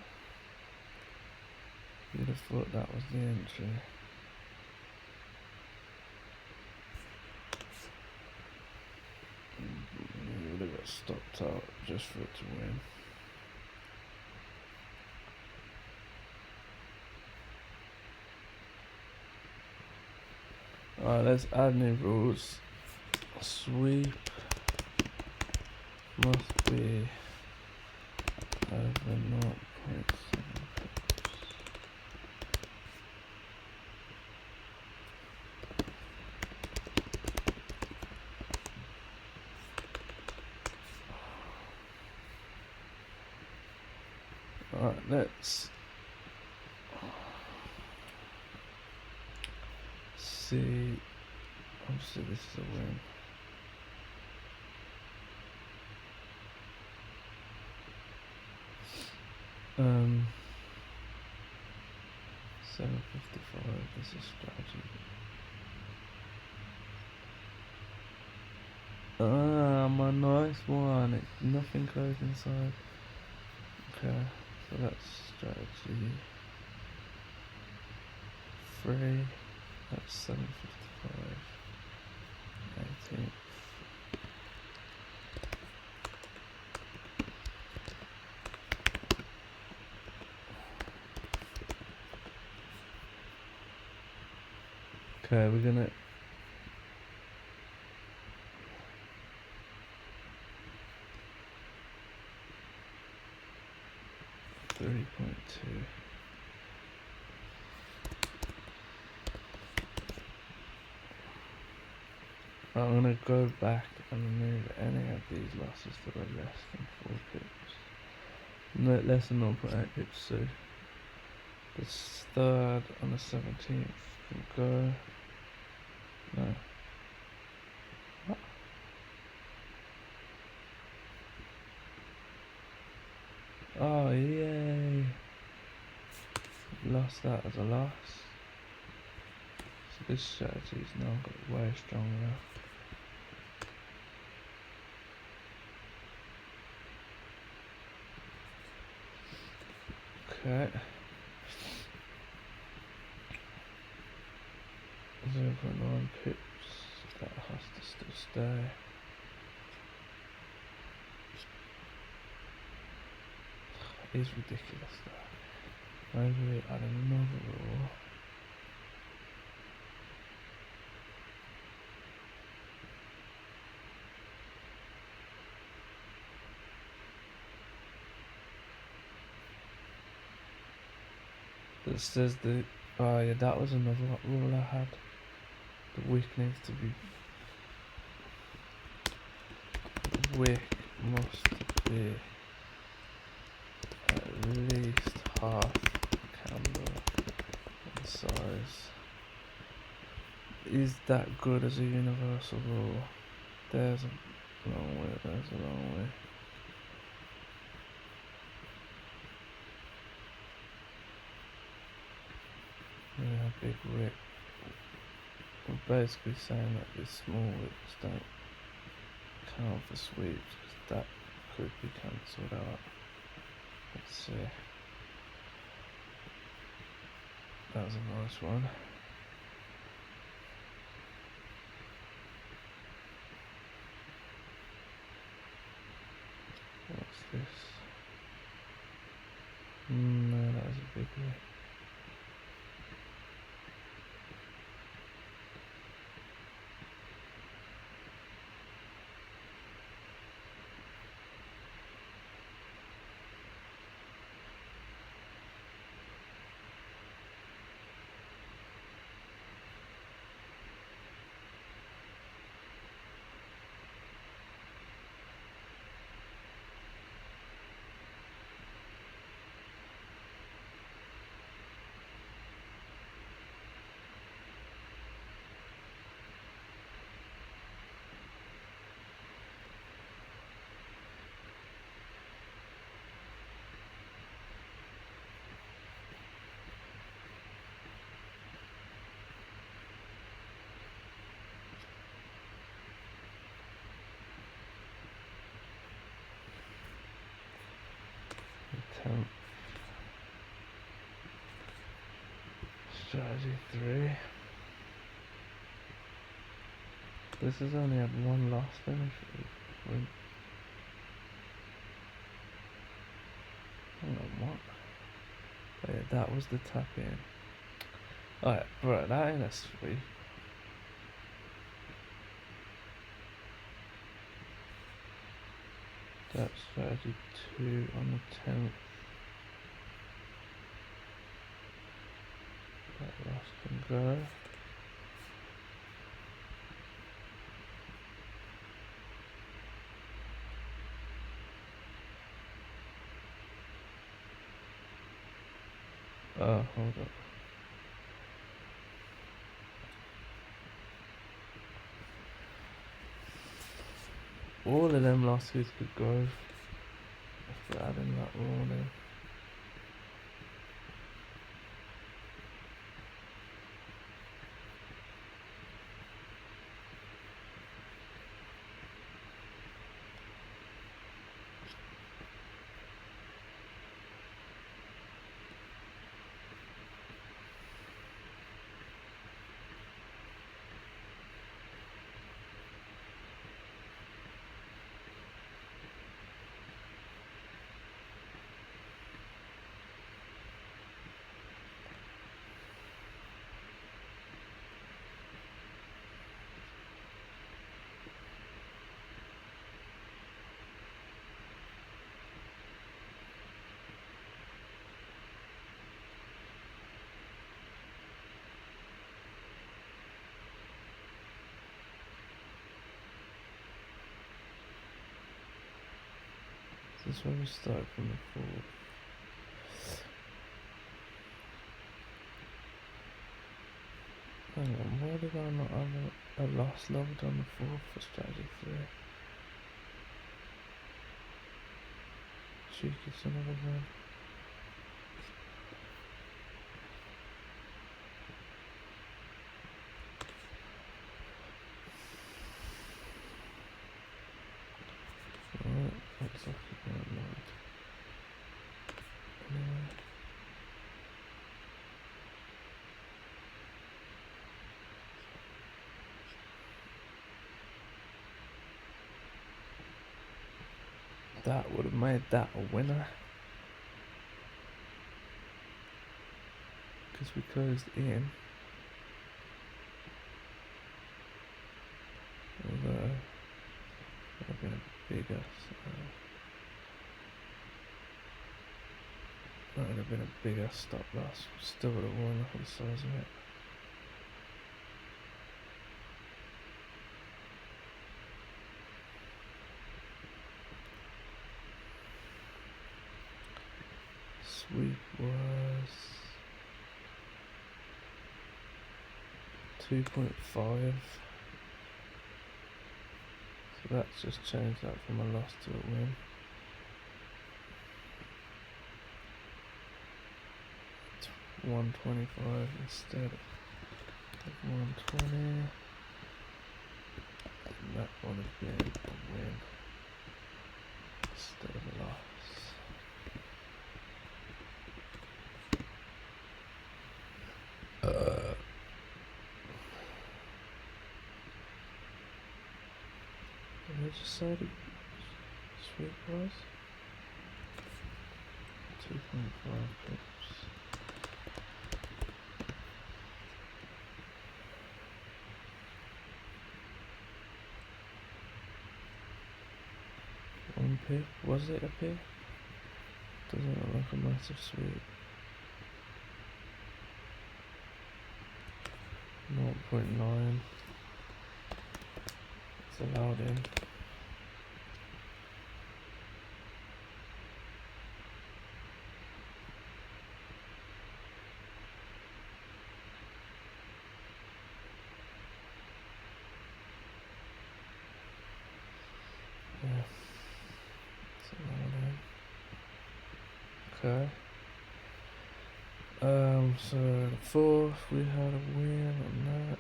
You'd have thought that was the entry. You would have got stopped out just for it to win. Alright, let's add new rules. Sweep must be over 0.7 pips. Alright, let's see. Obviously this is a win. Um, 755, this is strategy. Ah, my nice one. Nothing goes inside. Okay, so that's strategy 3. That's 755. 18. Okay, we're gonna 3.2. I'm gonna go back and remove any of these losses that are less than 4 pips. No, less than 0.8 pips, so the 3rd and the 17th will go. No. What? Oh, yay! Lost that as a loss. So this strategy's now got way stronger. Okay. 0.9 pips. That has to still stay. It's ridiculous though. Maybe we add another rule. That says the, oh yeah, that was another rule I had. The wick needs to be, wick must be at least half candle in size. Is that good as a universal rule? There's a long way, there's a long way. Yeah, big wick. We're basically saying that these small wicks don't count for sweeps, because that could be cancelled out. Let's see. That was a nice one. What's this? No, that was a big wick. Attempt. Strategy 3. This has only had one loss finish. Hang on, what? Oh yeah, that was the tap in. Alright, bro, that ain't a sweep. That's strategy 2 on the 10th. That loss can go. Oh, hold up. All of them losses could go if we're adding that rule in. This is where we start from the 4th. Hang on, why did I not have a loss logged on the 4th for strategy 3? Cheeky son of a gun. Alright, looks like you're going right. That would have made that a winner. Because we closed in. Although, that would have been a bigger. That would have been a bigger stop loss. Still would have won for the size of it. sweep was 2.5. So that's just changed that from a loss to a win. It's 125 instead of 120. And that would have been a win instead of a loss. Did I just say the sweep was? 2.5 pips. One pip? Was it a pip? Doesn't look like a massive sweep. 0.9. It's allowed in. Yeah. It's allowed in. Okay. So the fourth we had a win on that.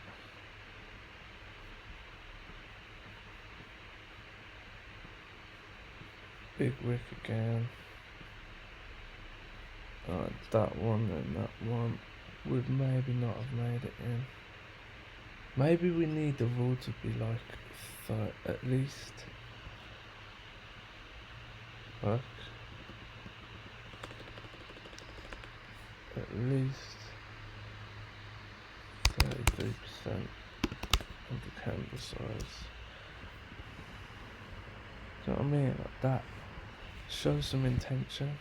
Big wick again. That one and that one would maybe not have made it in. Maybe we need the rule to be like at least. Look. At least 33% of the candle size. Do you know what I mean? Like that. Show some intention.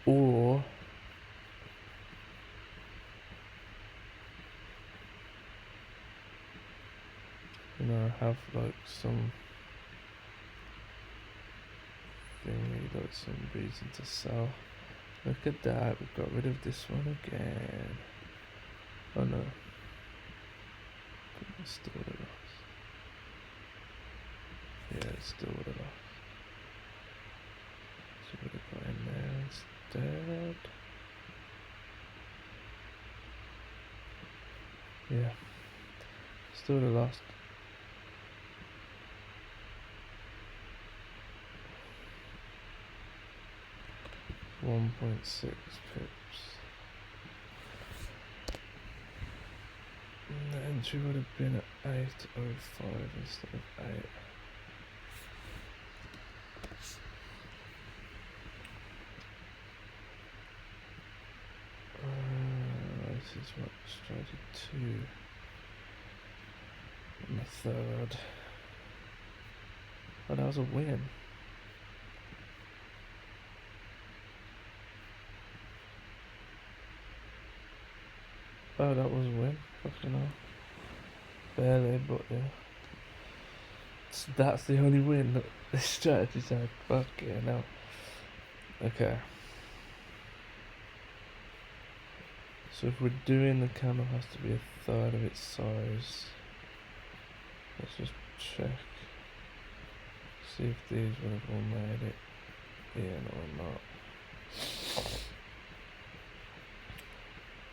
Or you know, have like some thingy, like some reason to sell. Look at that, we got rid of this one again. Oh no. It's still a loss. Yeah, it's still a loss. So we would have got in there instead. Yeah. Still would have lost. .6 pips. And the entry would have been at 8.05 instead of 8. This is what strategy 2 and the third. Oh, that was a win. Oh, that was a win. Fucking hell. Barely, but yeah. That's the only win that this strategy's had. Fucking hell. Okay. So if we're doing, the candle has to be a third of its size. Let's just check. See if these would have all made it. Yeah, no, not.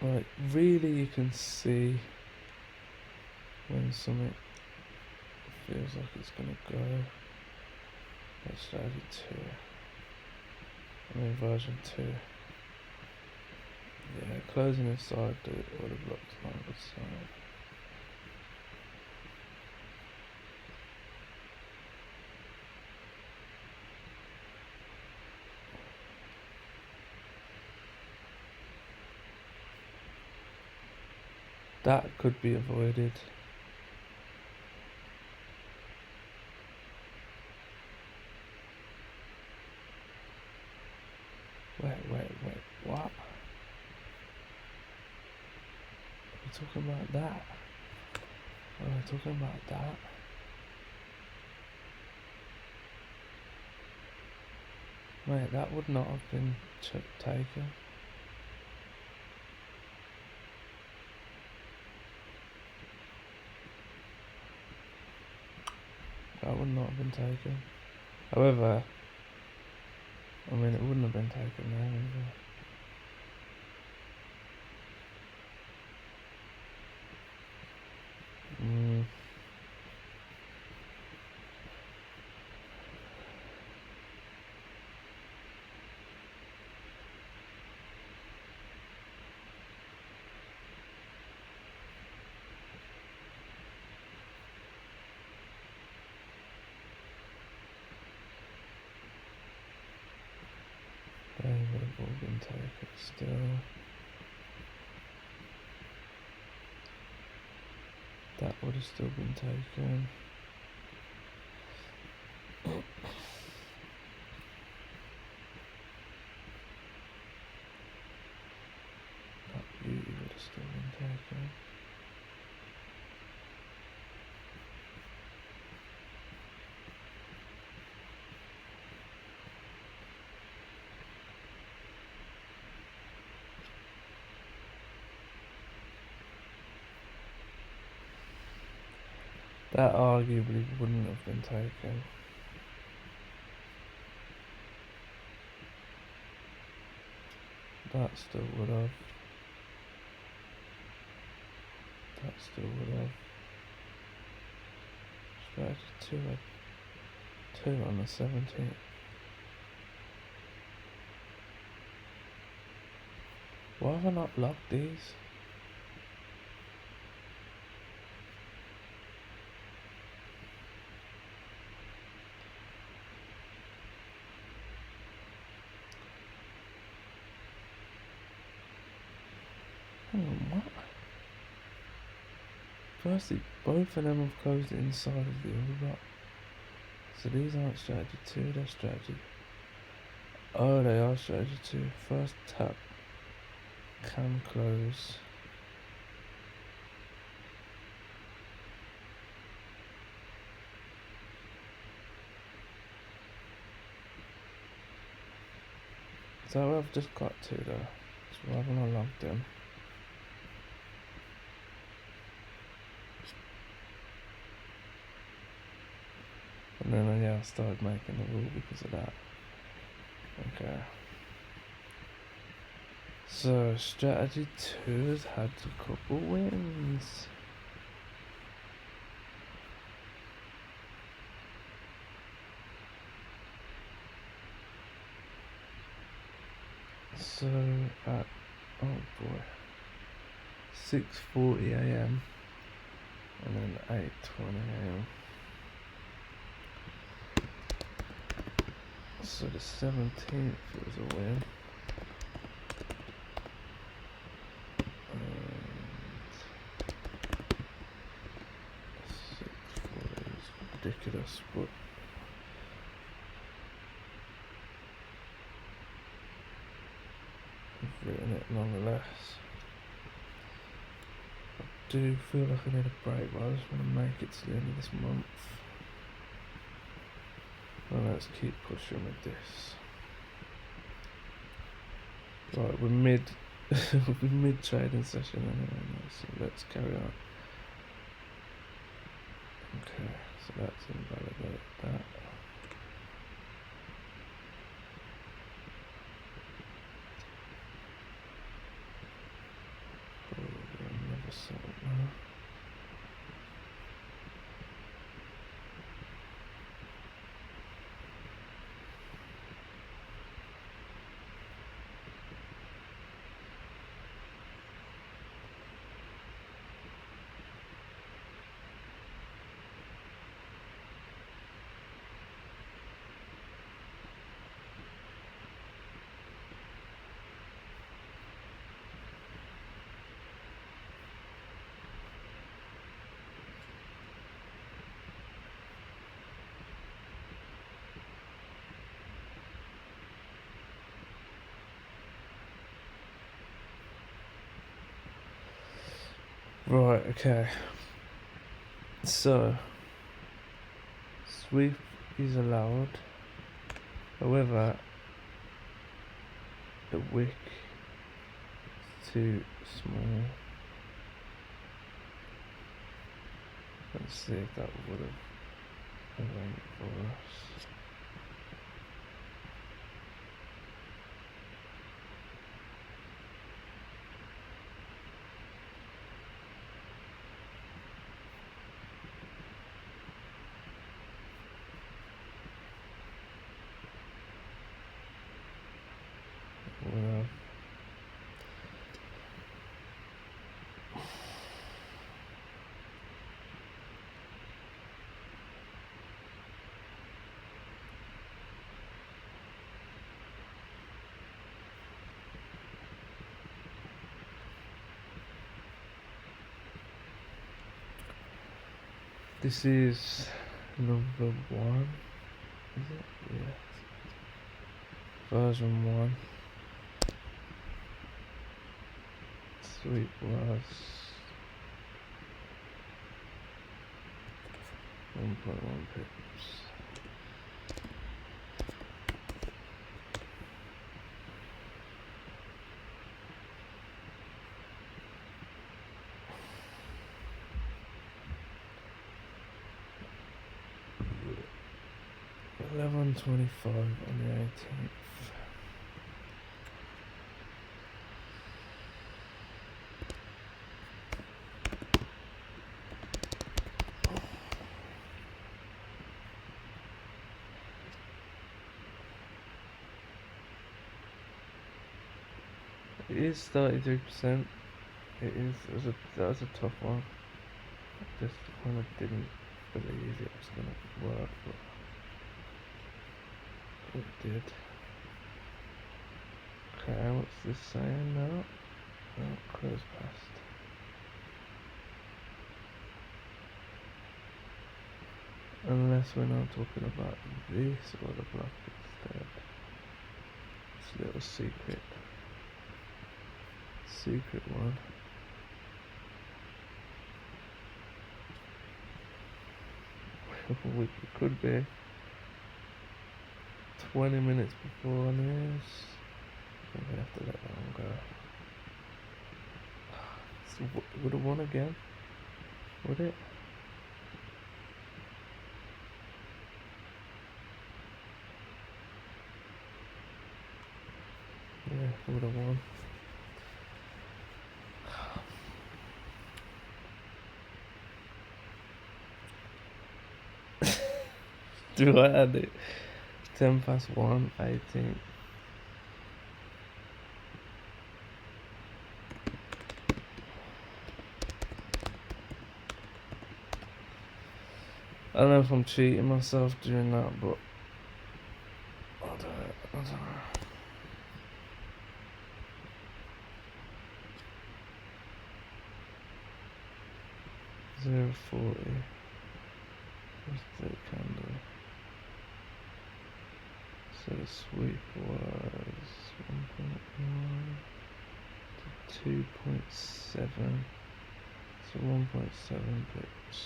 Right, really you can see when something feels like it's gonna go. That's strategy 2. I mean version 2. Yeah, closing inside would have looked on the side. That could be avoided. Wait, what? Are we talking about that? Are we talking about that? Mate, that would not have been taken. That would not have been taken. However, I mean, it wouldn't have been taken there either. They would have all been taken still. That would have still been taken. That beauty would have still been taken. That arguably wouldn't have been taken. That still would have. That still would have. Strategy 2 on the 17th. Why have I not logged these? Hang on, what? Firstly, both of them have closed inside of the other block. So these aren't strategy 2, they're strategy. Oh, they are strategy 2. First tap can close. So I've just got to though. So why haven't I logged them? And then yeah, I started making the rule because of that. Okay. So strategy 2 has had a couple wins. So at, oh boy, 6:40 AM and then 8:20 AM. So the 17th was a win. And 6:40 is ridiculous, but I've written it nonetheless. I do feel like I need a break, but I just want to make it to the end of this month. Well, let's keep pushing with this. Right, we're mid trading session anyway now, so let's carry on. Okay, so that's invalidate that. Probably another salt now. Right, okay. So, sweep is allowed. However, the wick is too small. Let's see if that would have went for us. Well, this is number 1, is it? Yeah. Version 1. Sweep was 1.1 pips. $11.25 on the 18th. It is 33%. It is. That was a tough one. I just kind of didn't believe it was gonna work, but it did. Okay, what's this saying now? Oh, close past. Unless we're now talking about this order block instead. This little secret one. We could be 20 minutes before this. I'm gonna have to let that one go. So would have won again? Would it? Yeah, would have won. Do I add it? 10 past 1, 18. I don't know if I'm cheating myself doing that, but I'll do it. I don't know. $0.40. What's the candle? So the sweep was 1.1 to 2.7. So 1.7 pips.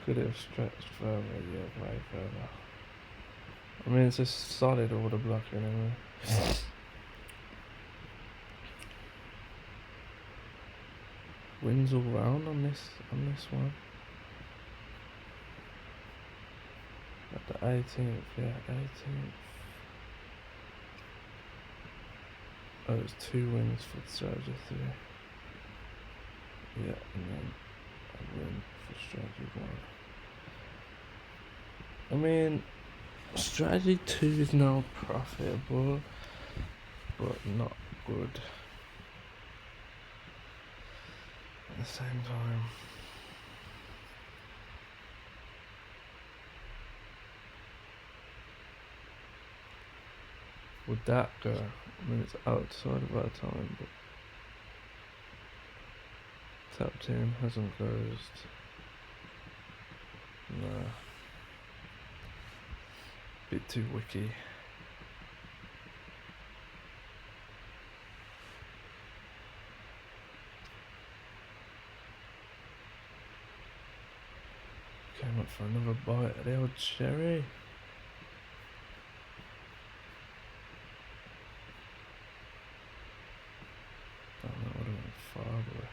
Could have stretched further, yeah, way further. I mean, it's a solid order block anyway. Wins all round on this one. At the 18th, yeah, 18th. Oh, it's 2 wins for strategy 3. Yeah, and then a win for strategy 1. I mean, strategy 2 is now profitable, but not good at the same time. Would that go? I mean, it's outside of our time, but tapped in, hasn't closed. Nah. Bit too wicky. for another bite of the old cherry. Oh, that would have been far away.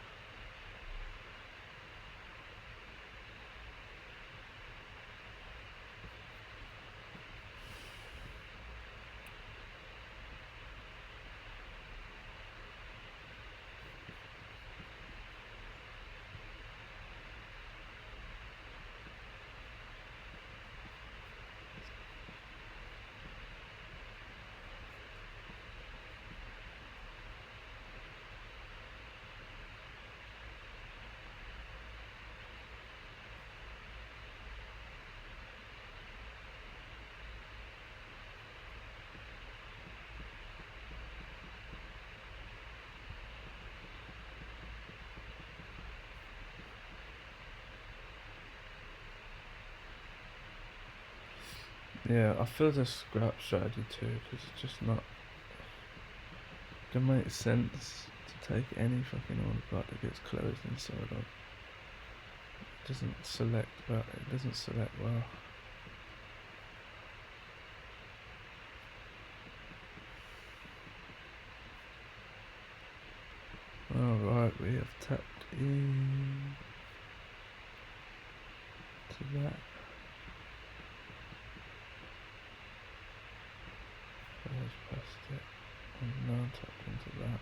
Yeah, I feel the scrap strategy too, because it's just not gonna make sense to take any fucking order block that gets closed inside of. It doesn't select well. It doesn't select well. Alright, we have tapped in to that. First past it, and now tapped into that.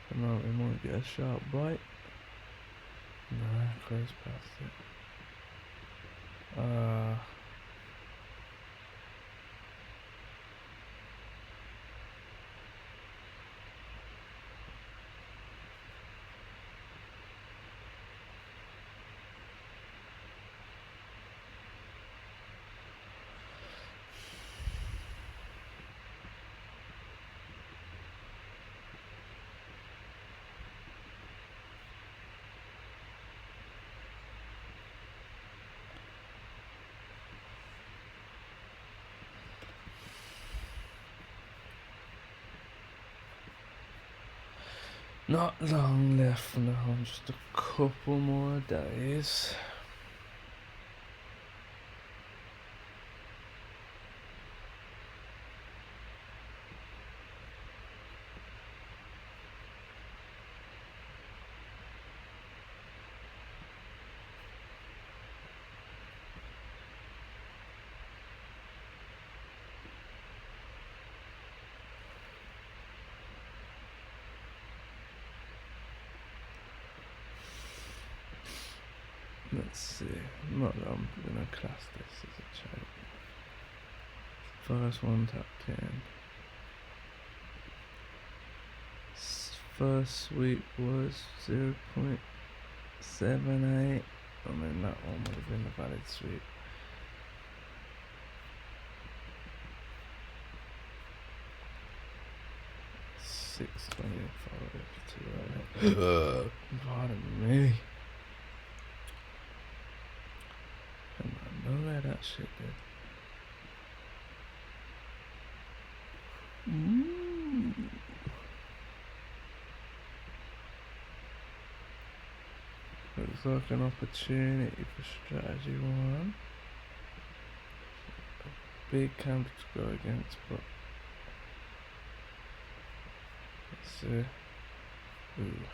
And now we might get a sharp bite. Nah, close past it. Not long left now, just a couple more days. Let's see, not that I'm gonna class this as a choke. First one tapped in. First sweep was 0.78. I mean, that one would have been a valid sweep. $6.25 pardon me. And I know where that shit did. Looks like an opportunity for strategy one. A big counter to go against, but let's see. Ooh.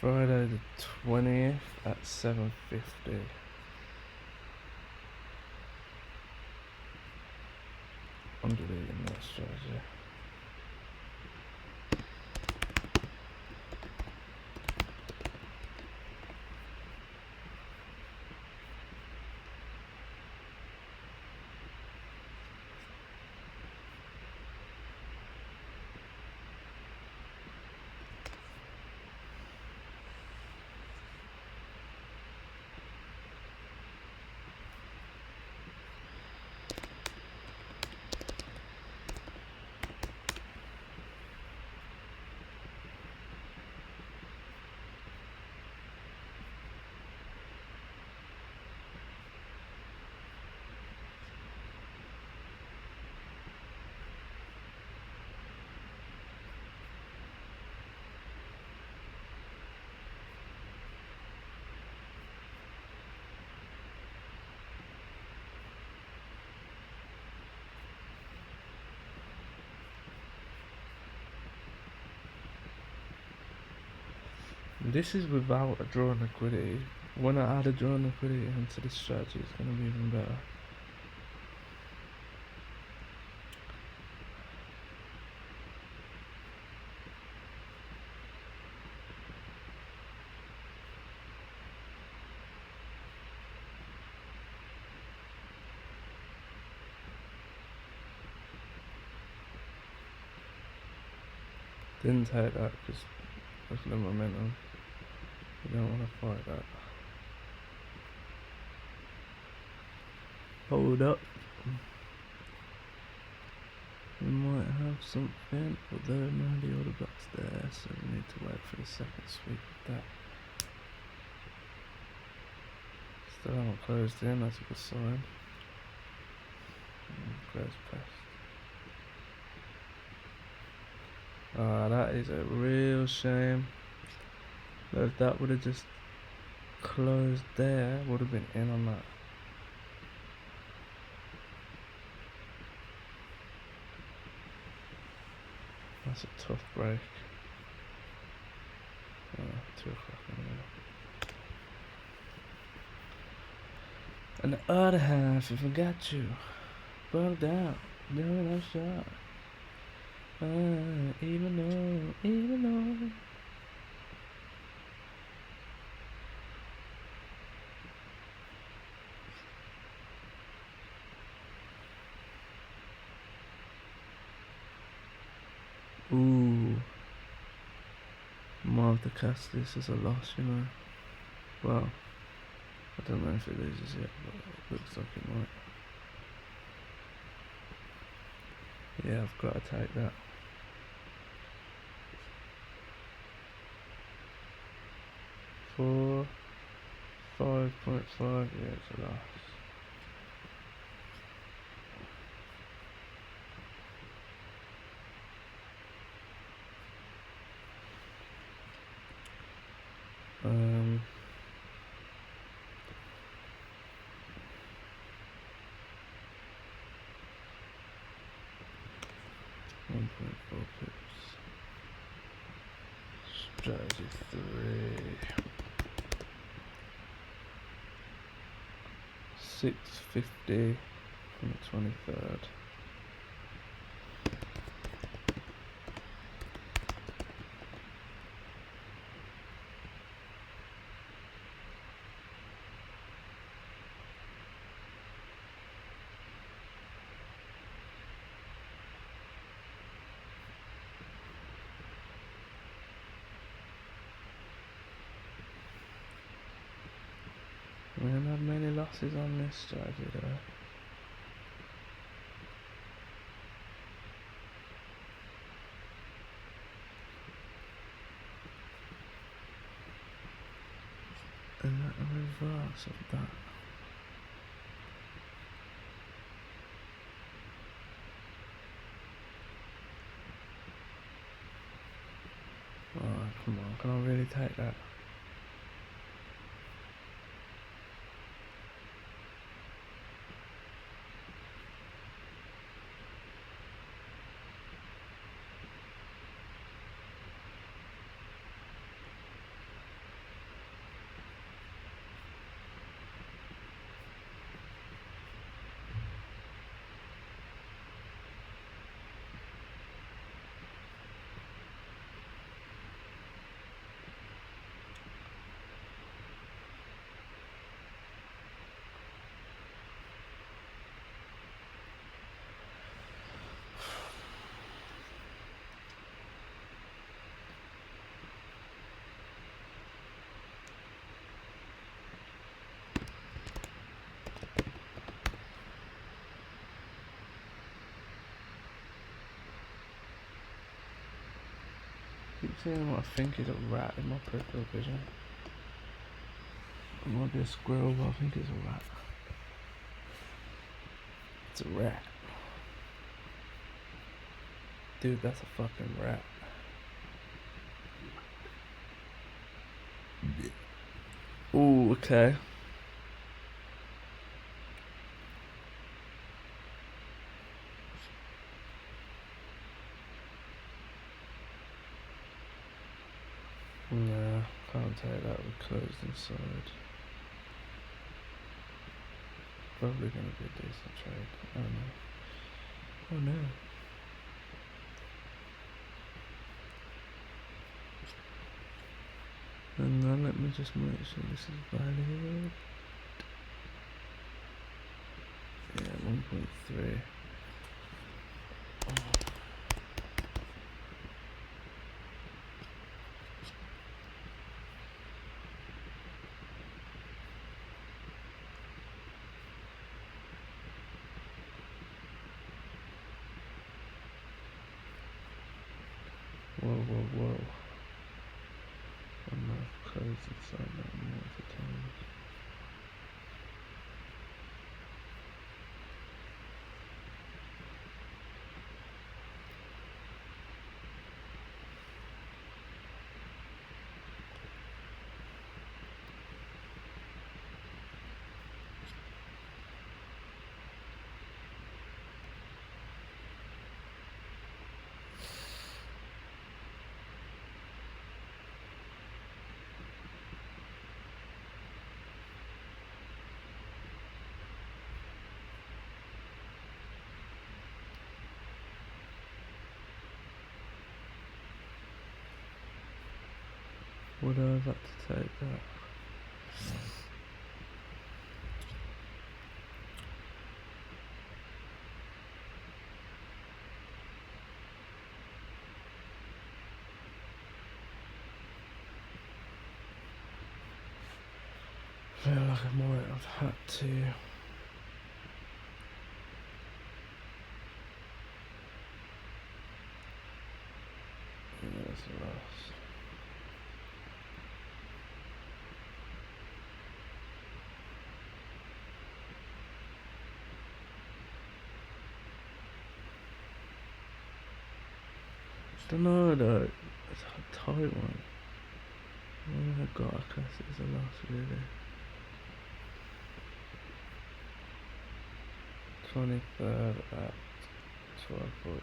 Friday the 20th at 7:50. I'm deleting that strategy. This is without a draw on liquidity. When I add a draw on liquidity into this strategy, it's going to be even better. Didn't take that because there's no momentum. You don't want to fight that. Hold up. We might have something, but there are no the order blocks there, so we need to wait for the second sweep of that. Still haven't closed in, that's a good sign. Close past. Ah, that is a real shame. If that would have just closed there, would have been in on that. That's a tough break. 2 o'clock in the middle. And the other half, if I got you bugged out, doing a shot. Even though. Ooh. Might have to cast this as a loss, you know. Well, I don't know if it loses yet, but it looks like it might. Yeah, I've got to take that. $4, 5.5, yeah, it's a loss. Um, 1.4 pips. Strategy 3. 650 from the 23rd. We haven't had many losses on this strategy though. And that the reverse of that. Oh, come on, can I really take that? I keep seeing what I think is a rat in my peripheral vision. It might be a squirrel, but I think it's a rat. It's a rat. Dude, that's a fucking rat. Ooh, okay. Nah. can't take that, we're closed inside. Probably going to be a decent trade. Oh no. Oh no. And then let me just make sure this is valid. Yeah, 1.3. Whoa. I'm not closed inside that multiple times. Would I have had to take that? I feel like I might have had to. Yeah, that's a loss. Don't know though. It's a tight one. What have I got? I guess it's a loss really. 23rd at 12:45.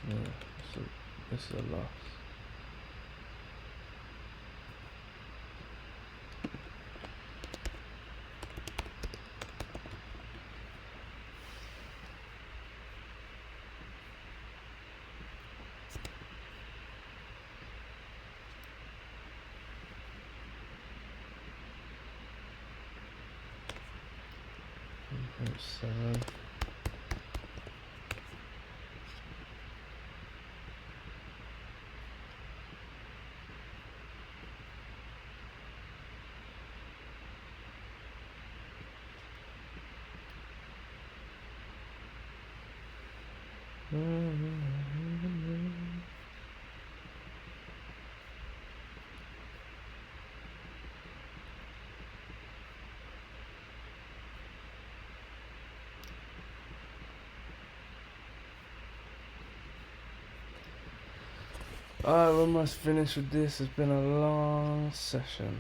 Yeah, this is a loss. Seven. Alright, we're almost finished with this. It's been a long session.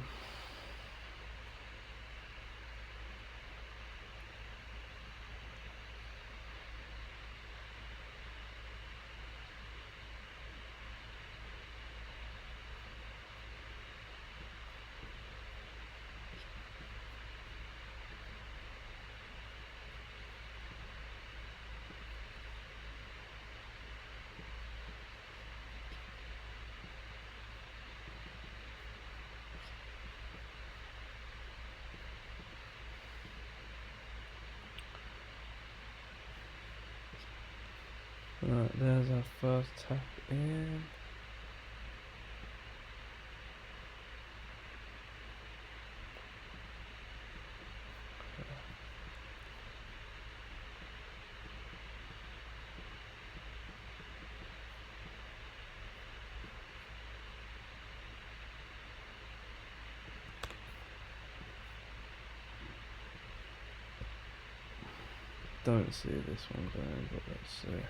Right, there's our first tap in. Don't see this one going, but let's see.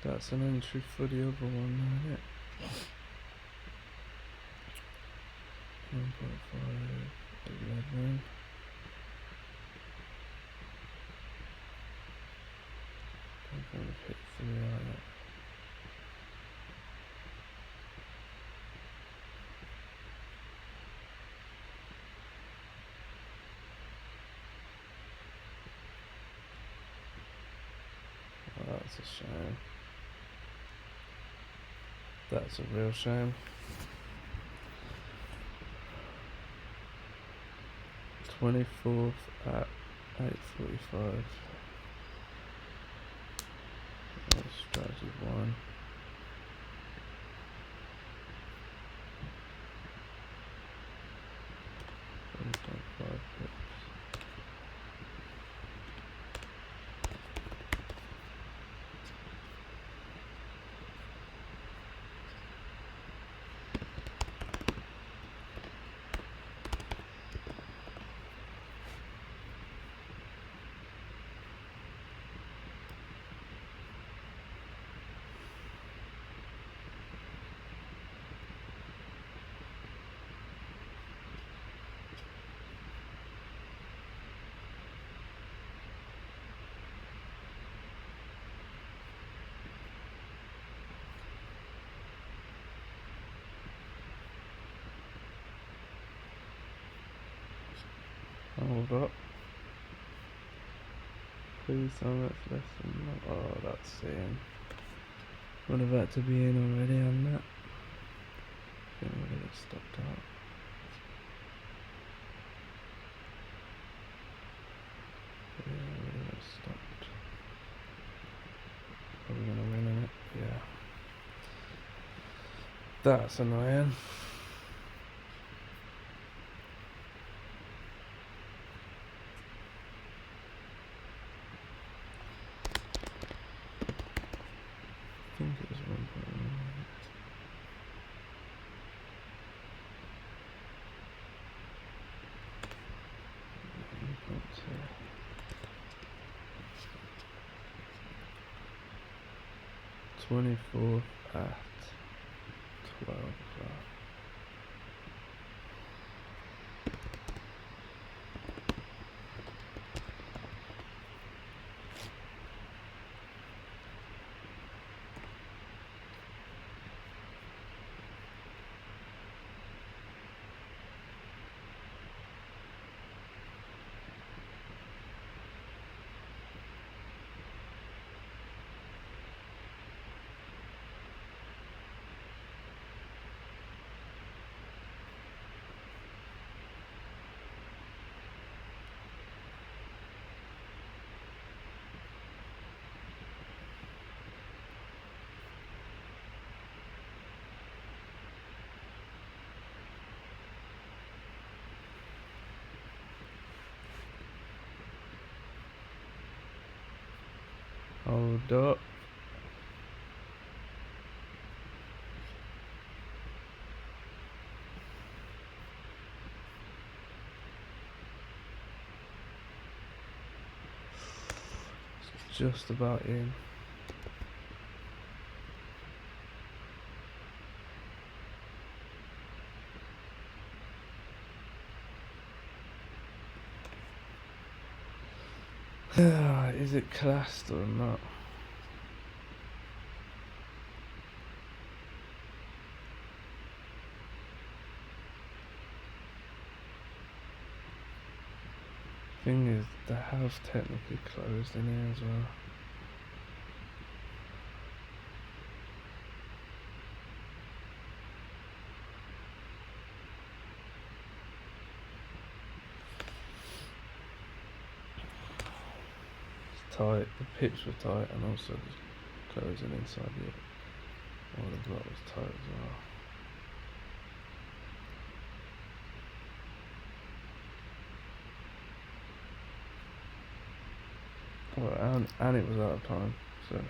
That's an entry for the other one, isn't it? 11. I'm going to hit 3 on it. Oh, that's a shame. That's a real shame. 24th at 8:45. Strategy 1. Hold up. Please tell me that's less than that. Oh, that's in. What about to be in already on that? I think we're gonna get stopped out. Yeah, we're gonna get stopped. Are we gonna win in it? Yeah. That's annoying. I think it was 1.1. 24th at 12 o'clock. Hold up. It's just about in. Is it classed or not? Thing is, the house technically closed in here as well. It's tight, the pitch was tight, and also the closing inside the block was tight as well. Well, and it was out of time, so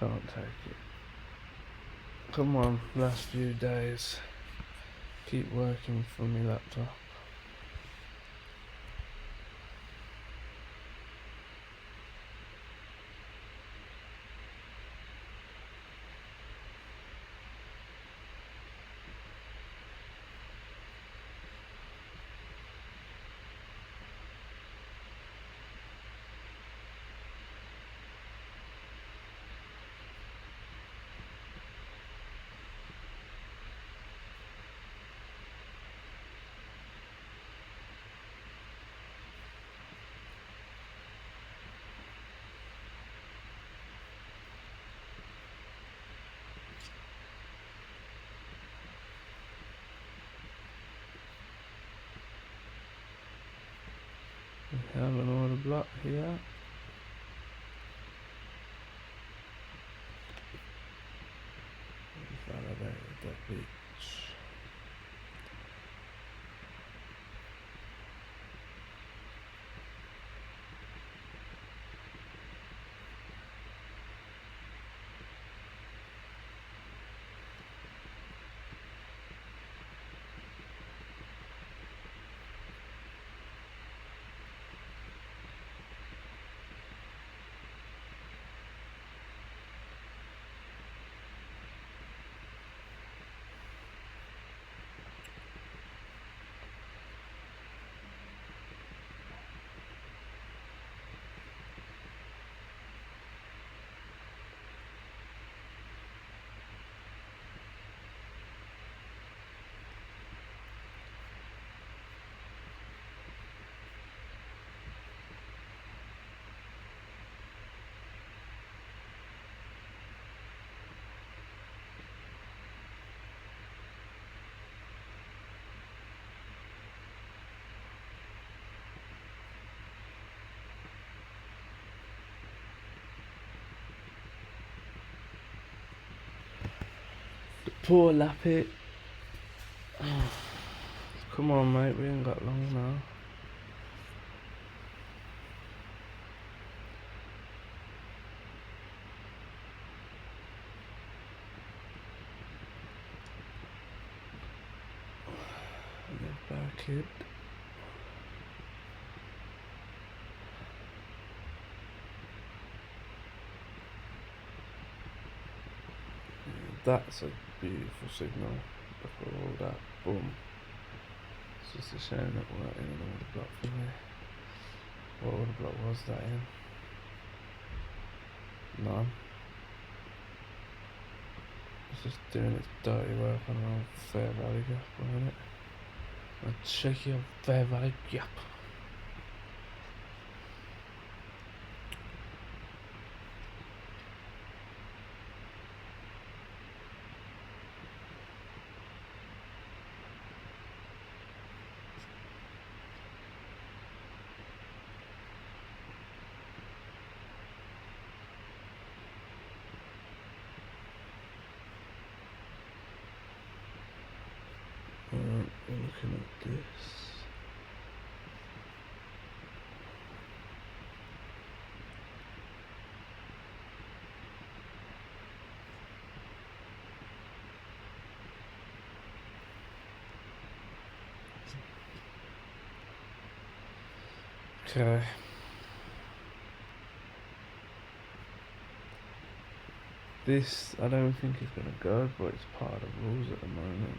can't take it. Come on, last few days. Keep working from my laptop. We have an order block here. We validated that beach. Poor Lappy. Come on, mate, we ain't got long now. Get back it. That's a beautiful signal. Look at all that. Boom. It's just a shame that we're not in an order block for me. What order block was that in? None. It's just doing its dirty work on our fair value gap, wasn't it? I'll check your fair value gap. We're looking at this. Okay. This, I don't think is going to go, but it's part of the rules at the moment.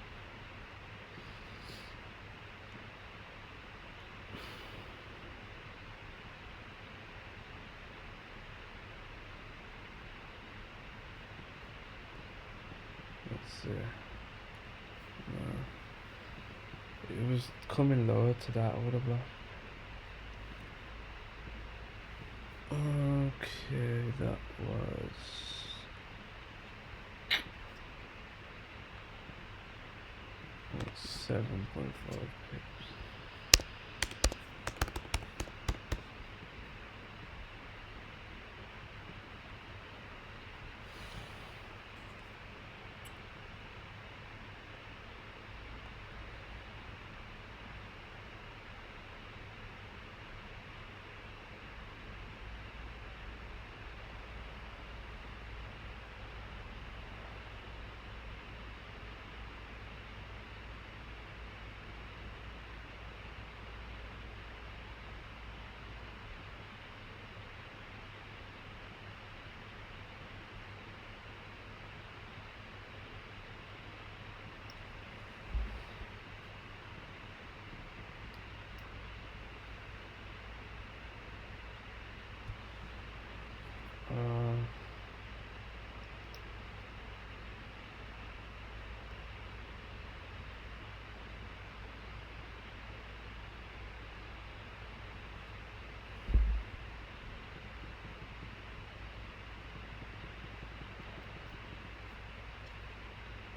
Let's see. No. It was coming lower to that order block. Okay, that was 7.5 pips.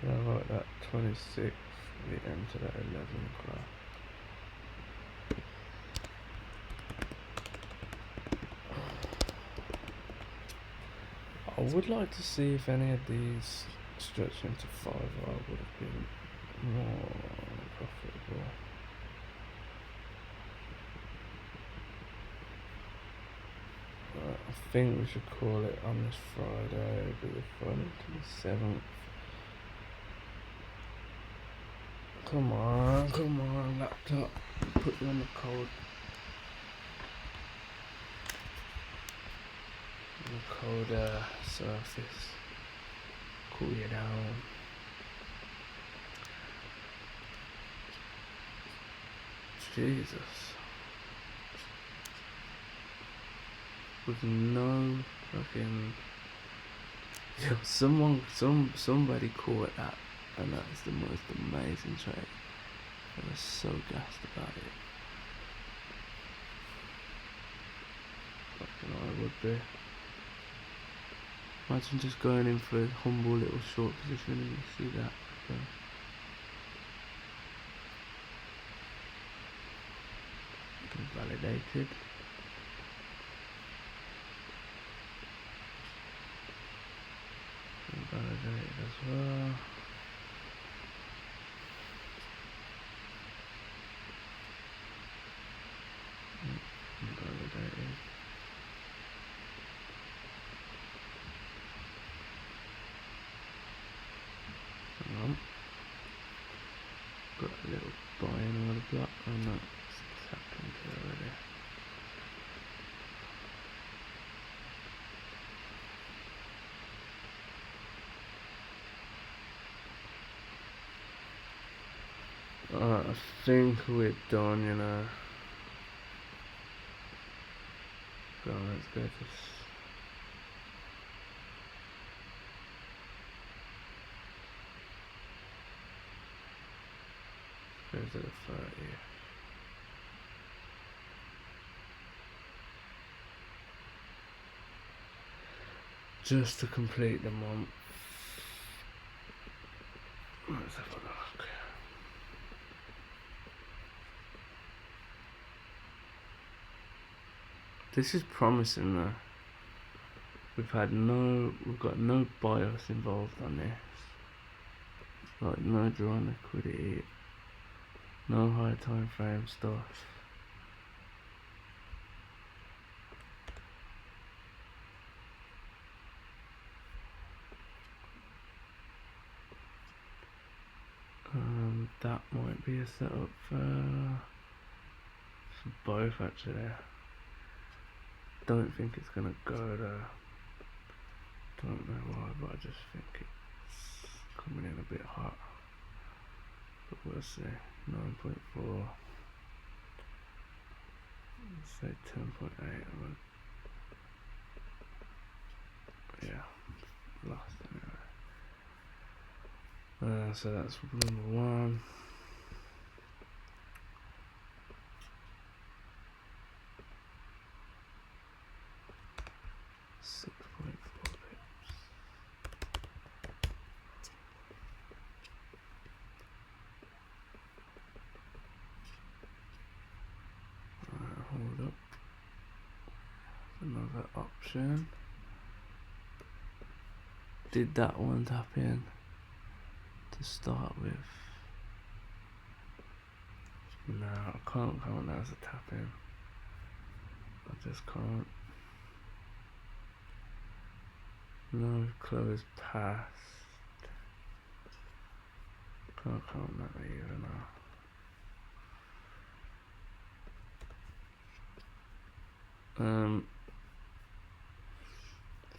Yeah, I wrote that 26, we entered at 11 o'clock. I would like to see if any of these stretch into 5R would have been more profitable. I think we should call it on this Friday. It'll be the Friday 27th. Come on, laptop. Put you on the cold. On the cold surface. Cool you down. Jesus. With no fucking. Yo, somebody caught that, and that's the most amazing trade. I was so gassed about it. Fucking I would be. Imagine just going in for a humble little short position and you see that. So. Validated. Validated as well. Validated. Hang on. Got a little buy-in on the block. Oh no, it's tapped into it already. Alright, I think we're done, you know. Go on, let's go to the 30. Just to complete the month. Let's have a look. This is promising though. We've got no bias involved on this. Like no draw liquidity, no high time frame stuff. That might be a setup for both actually. Don't think it's gonna go there. Don't know why, but I just think it's coming in a bit hot. But we'll see. 9.4. Let's say 10.8. Yeah, lost anyway. So that's number one. Hold up. Another option. Did that one tap in to start with? No, I can't count that as a tap in. I just can't. No, close past. Can't count that either now.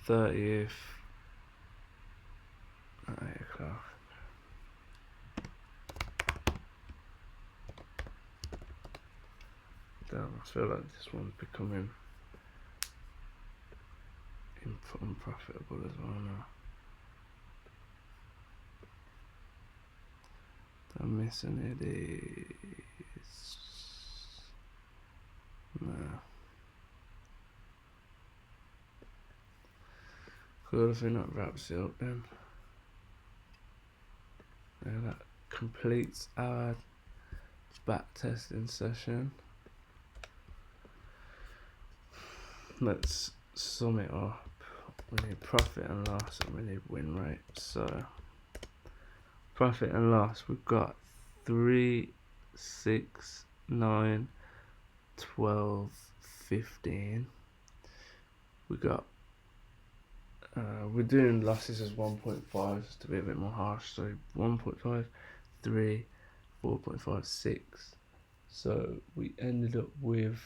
30th at 8 o'clock. Damn, I feel like this one's becoming unprofitable as well now. I'm missing it is no. Cool, if that wraps it up then. Yeah, that completes our backtesting session. Let's sum it up. we need profit and loss, and we need win rate. So profit and loss, we've got 3, 6, 9, 12, 15. We got we're doing losses as 1.5 just to be a bit more harsh. So 1.5, 3, 4.5, 6. So we ended up with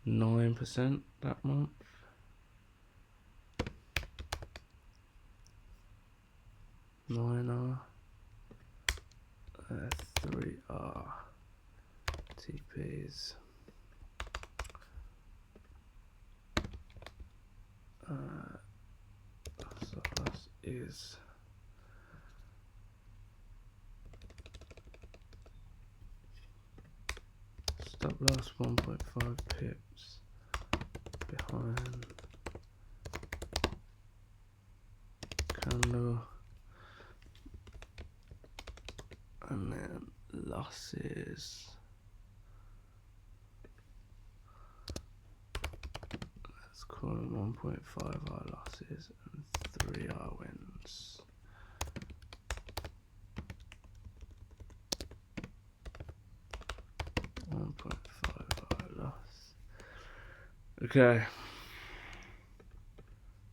9% that month. 9R, 3R, TPs. Surplus is stop loss 1.5 pips behind candle, and then losses. Let's call them 1.5R losses and 3R wins. Okay.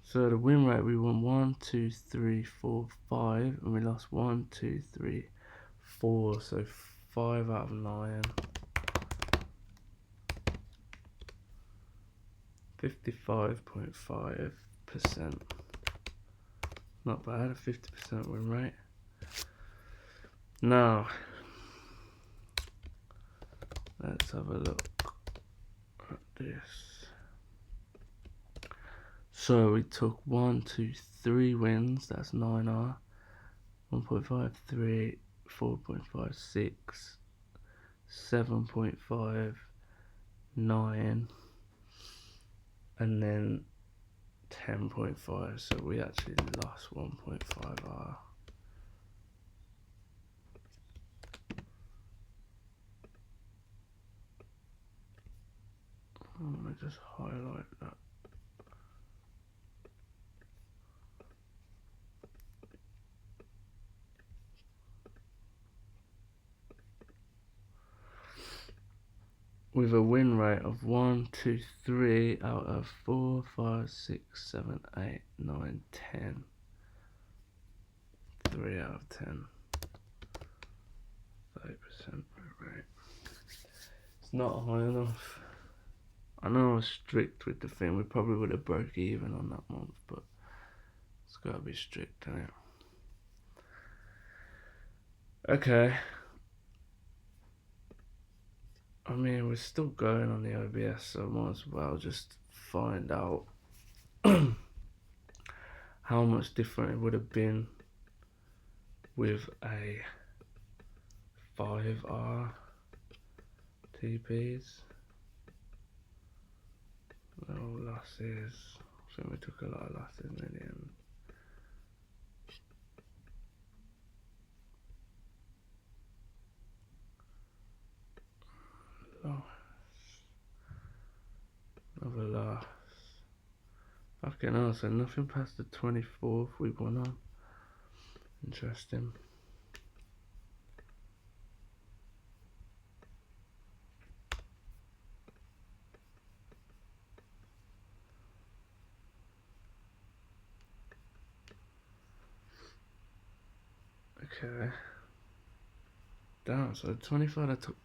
So the win rate, we won 1, 2, 3, 4, 5, and we lost 1, 2, 3, 4. So 5 out of 9. 55.5%. Not bad, a 50% win rate. Now, let's have a look at this. So we took 1, 2, 3 wins, that's 9R, 1.5, 3, 4.5, 6, 7.5, 9, and then 10.5, so we actually lost 1.5R. I'm gonna just highlight that. With a win rate of 1, 2, 3 out of 4, 5, 6, 7, 8, 9, 10. 3 out of 10. 30% win rate. It's not high enough. I know I was strict with the thing. We probably would have broke even on that month, but it's gotta be strict, innit? Okay. I mean, we're still going on the OBS, so I might as well just find out how much different it would have been with a 5R TPs. No losses. So we took a lot of losses in the end. Oh, another loss. Fucking hell, so nothing past the 24th we won on. Interesting. Okay. Damn, so 25 I took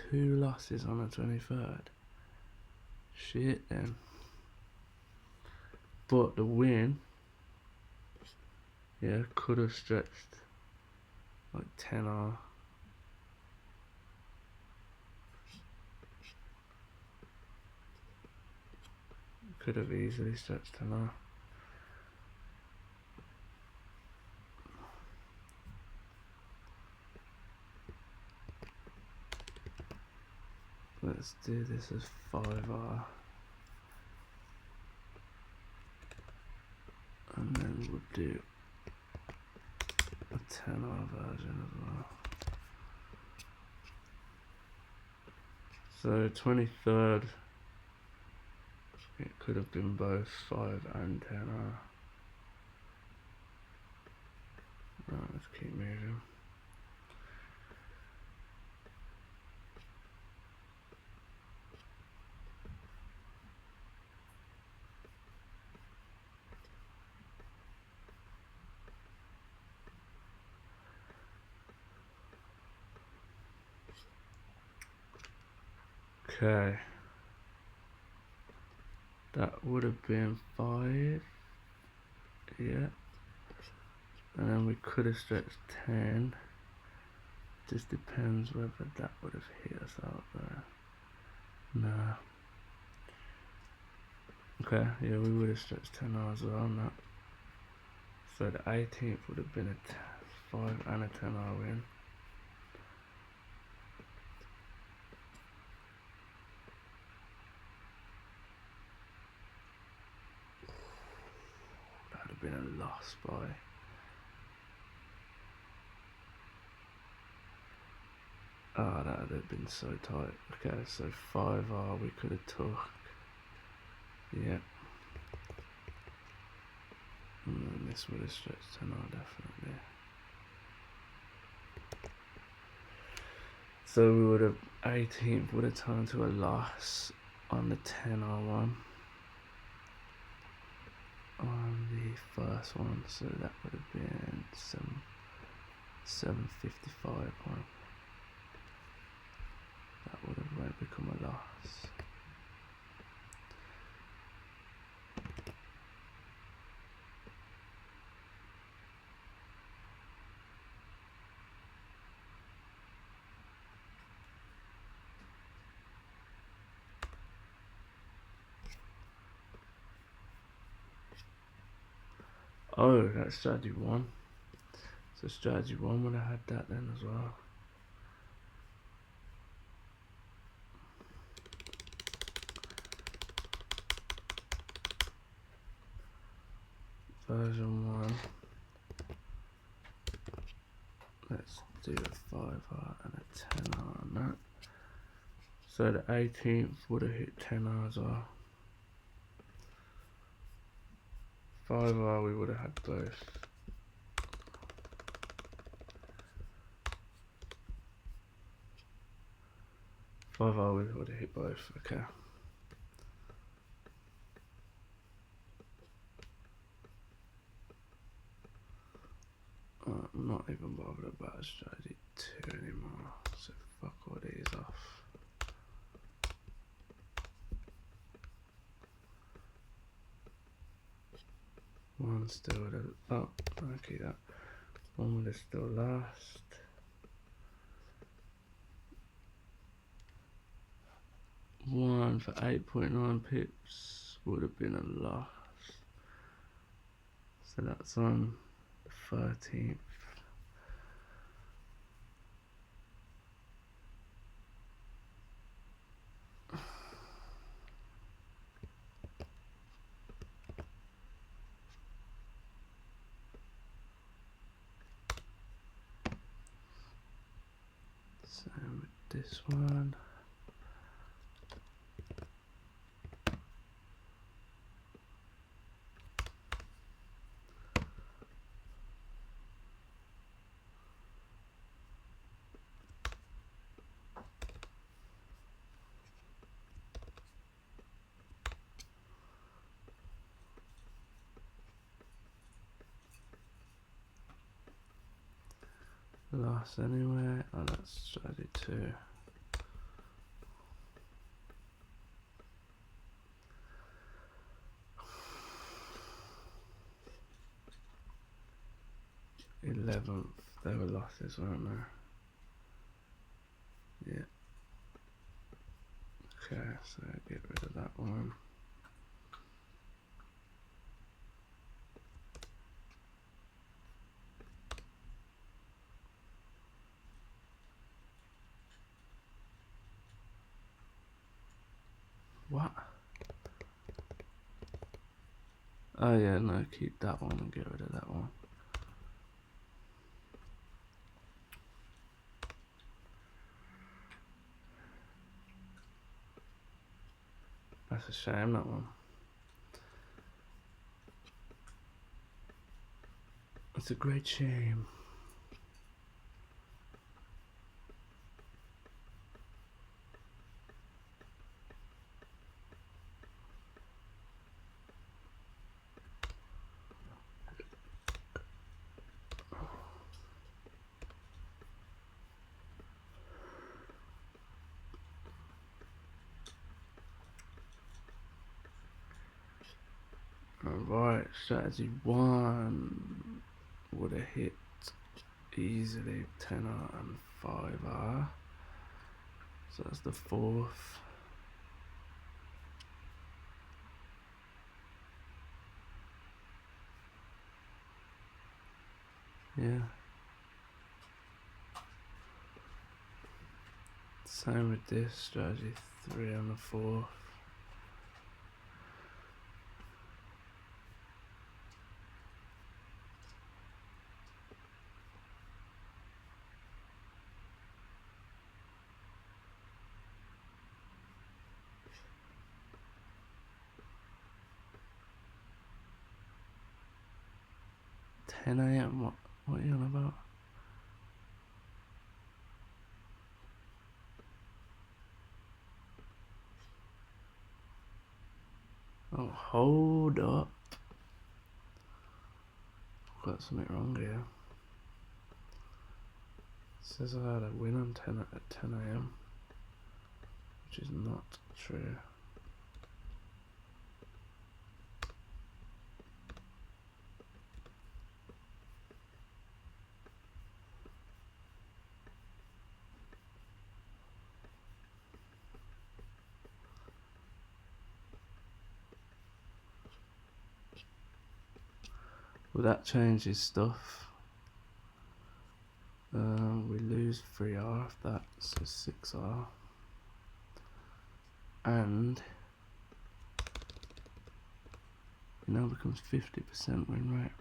2 losses on the 23rd. Shit then. But the win, yeah, could have stretched like 10R. Could have easily stretched 10R. Let's do this as 5R. And then we'll do a 10R version as well. So 23rd It could have been both 5 and 10R. Right, let's keep moving. Okay, that would have been 5, yeah, and then we could have stretched 10. Just depends whether that would have hit us out there. Nah. Okay, yeah, we would have stretched 10 hours around that. So the 18th would have been a 5 and a 10 hour win. That would have been a loss by. Oh, that would have been so tight. Okay, so 5R we could have took. Yeah. And then this would have stretched 10R definitely. So we would have 18th would have turned to a loss on the 10R one. On the first one, so that would have been 755 one. That would have become a loss. Oh, that's strategy 1. So strategy 1 would have had that then as well. Version 1. Let's do a 5R and a 10R on that. So the 18th would have hit 10R as well. 5R we would have had both. We would have hit both, okay. I'm not even bothered about strategy 2 anymore, so fuck all these off. One still would have, oh, okay, that one would have still last. One for 8.9 pips would have been a loss. So that's on the 13th. Same with this one. Loss anyway. Oh, that's strategy 2. Eleventh, they were losses, weren't they? Yeah. Okay, so get rid of that one. What? Oh yeah, no, keep that one and get rid of that one. That's a shame, that one. It's a great shame. Alright, strategy 1 would have hit easily 10R and 5R. So that's the 4th. Yeah. Same with this, strategy 3 on the 4th. $10 AM, what are you on about? Oh, hold up. I've got something wrong here. It says I had a win on 10 at 10 AM, which is not true. Well, that changes stuff. We lose 3R of that, so 6R. And it now becomes 50% win rate.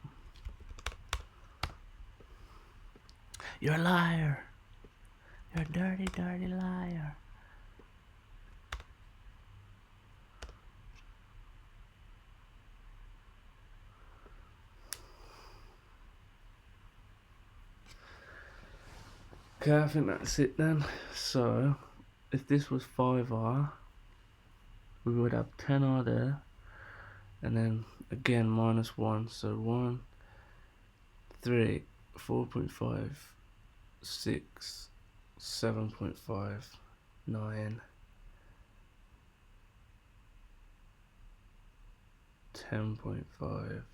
You're a liar! You're a dirty, dirty liar. Okay, I think that's it then. So, if this was 5R, we would have 10R there, and then again -1, so 1, 3, 4.5, 6, 7.5, 9, 10.5,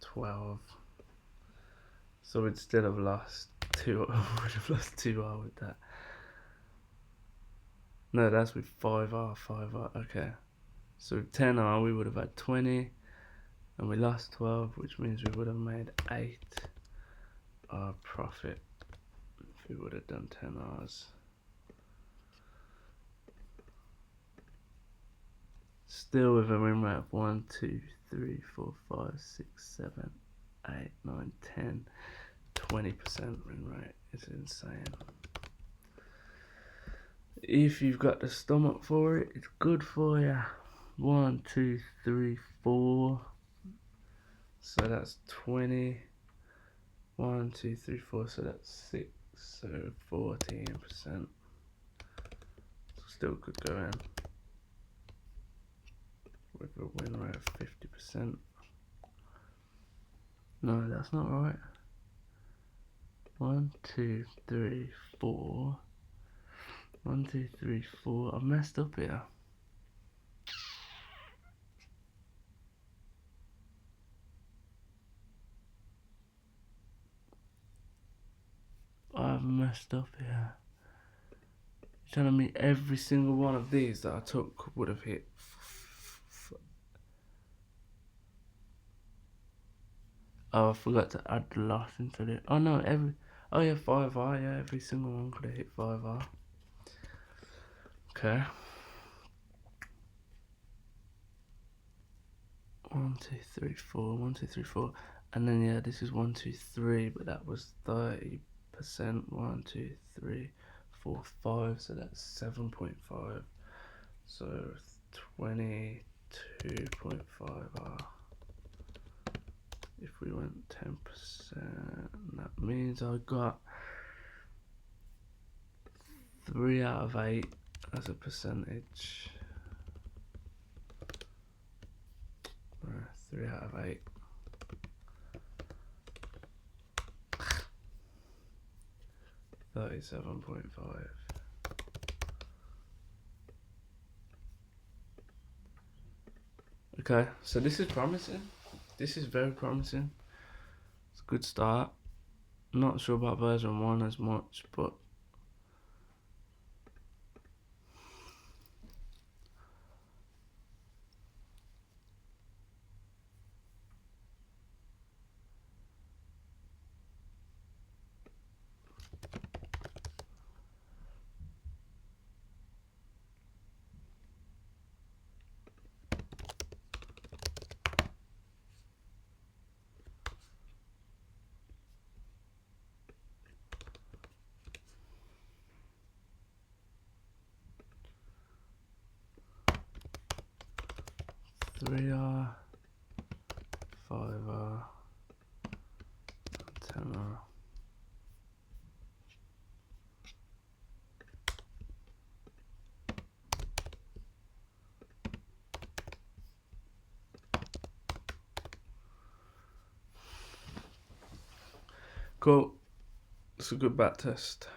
12. So we'd still have lost 2. Would have lost 2R with that. No, that's with 5R, 5R. Okay. So with 10R, we would have had 20, and we lost 12, which means we would have made 8R profit if we would have done 10Rs. Still with a win rate of 1, 2, 3, 4, 5, 6, 7, 8, 9, 10, 20% win rate. It's insane. If you've got the stomach for it, it's good for you. 1, 2, 3, 4. So that's 20. 1, 2, 3, 4. So that's 6. So 14%. Still good going. With a win rate of 50%. No, that's not right. 1, 2, 3, 4. 1, 2, 3, 4. I've messed up here. I've messed up here. You're telling me every single one of these that I took would have hit. Oh, I forgot to add the loss into it. Oh no, oh yeah, 5R, yeah, every single one could have hit 5R. Okay. 1, 2, 3, 4, 1, 2, 3, 4. And then yeah, this is 1, 2, 3, but that was 30%. 1, 2, 3, 4, 5, so that's 7.5. So 20, 2.5R. If we went 10%, that means I got 3 out of 8 as a percentage. 3 out of 8. $37.5. Okay, so this is promising. This is very promising. It's a good start. Not sure about version 1 as much, but three R, 5R, 10R. Cool. It's a good back test.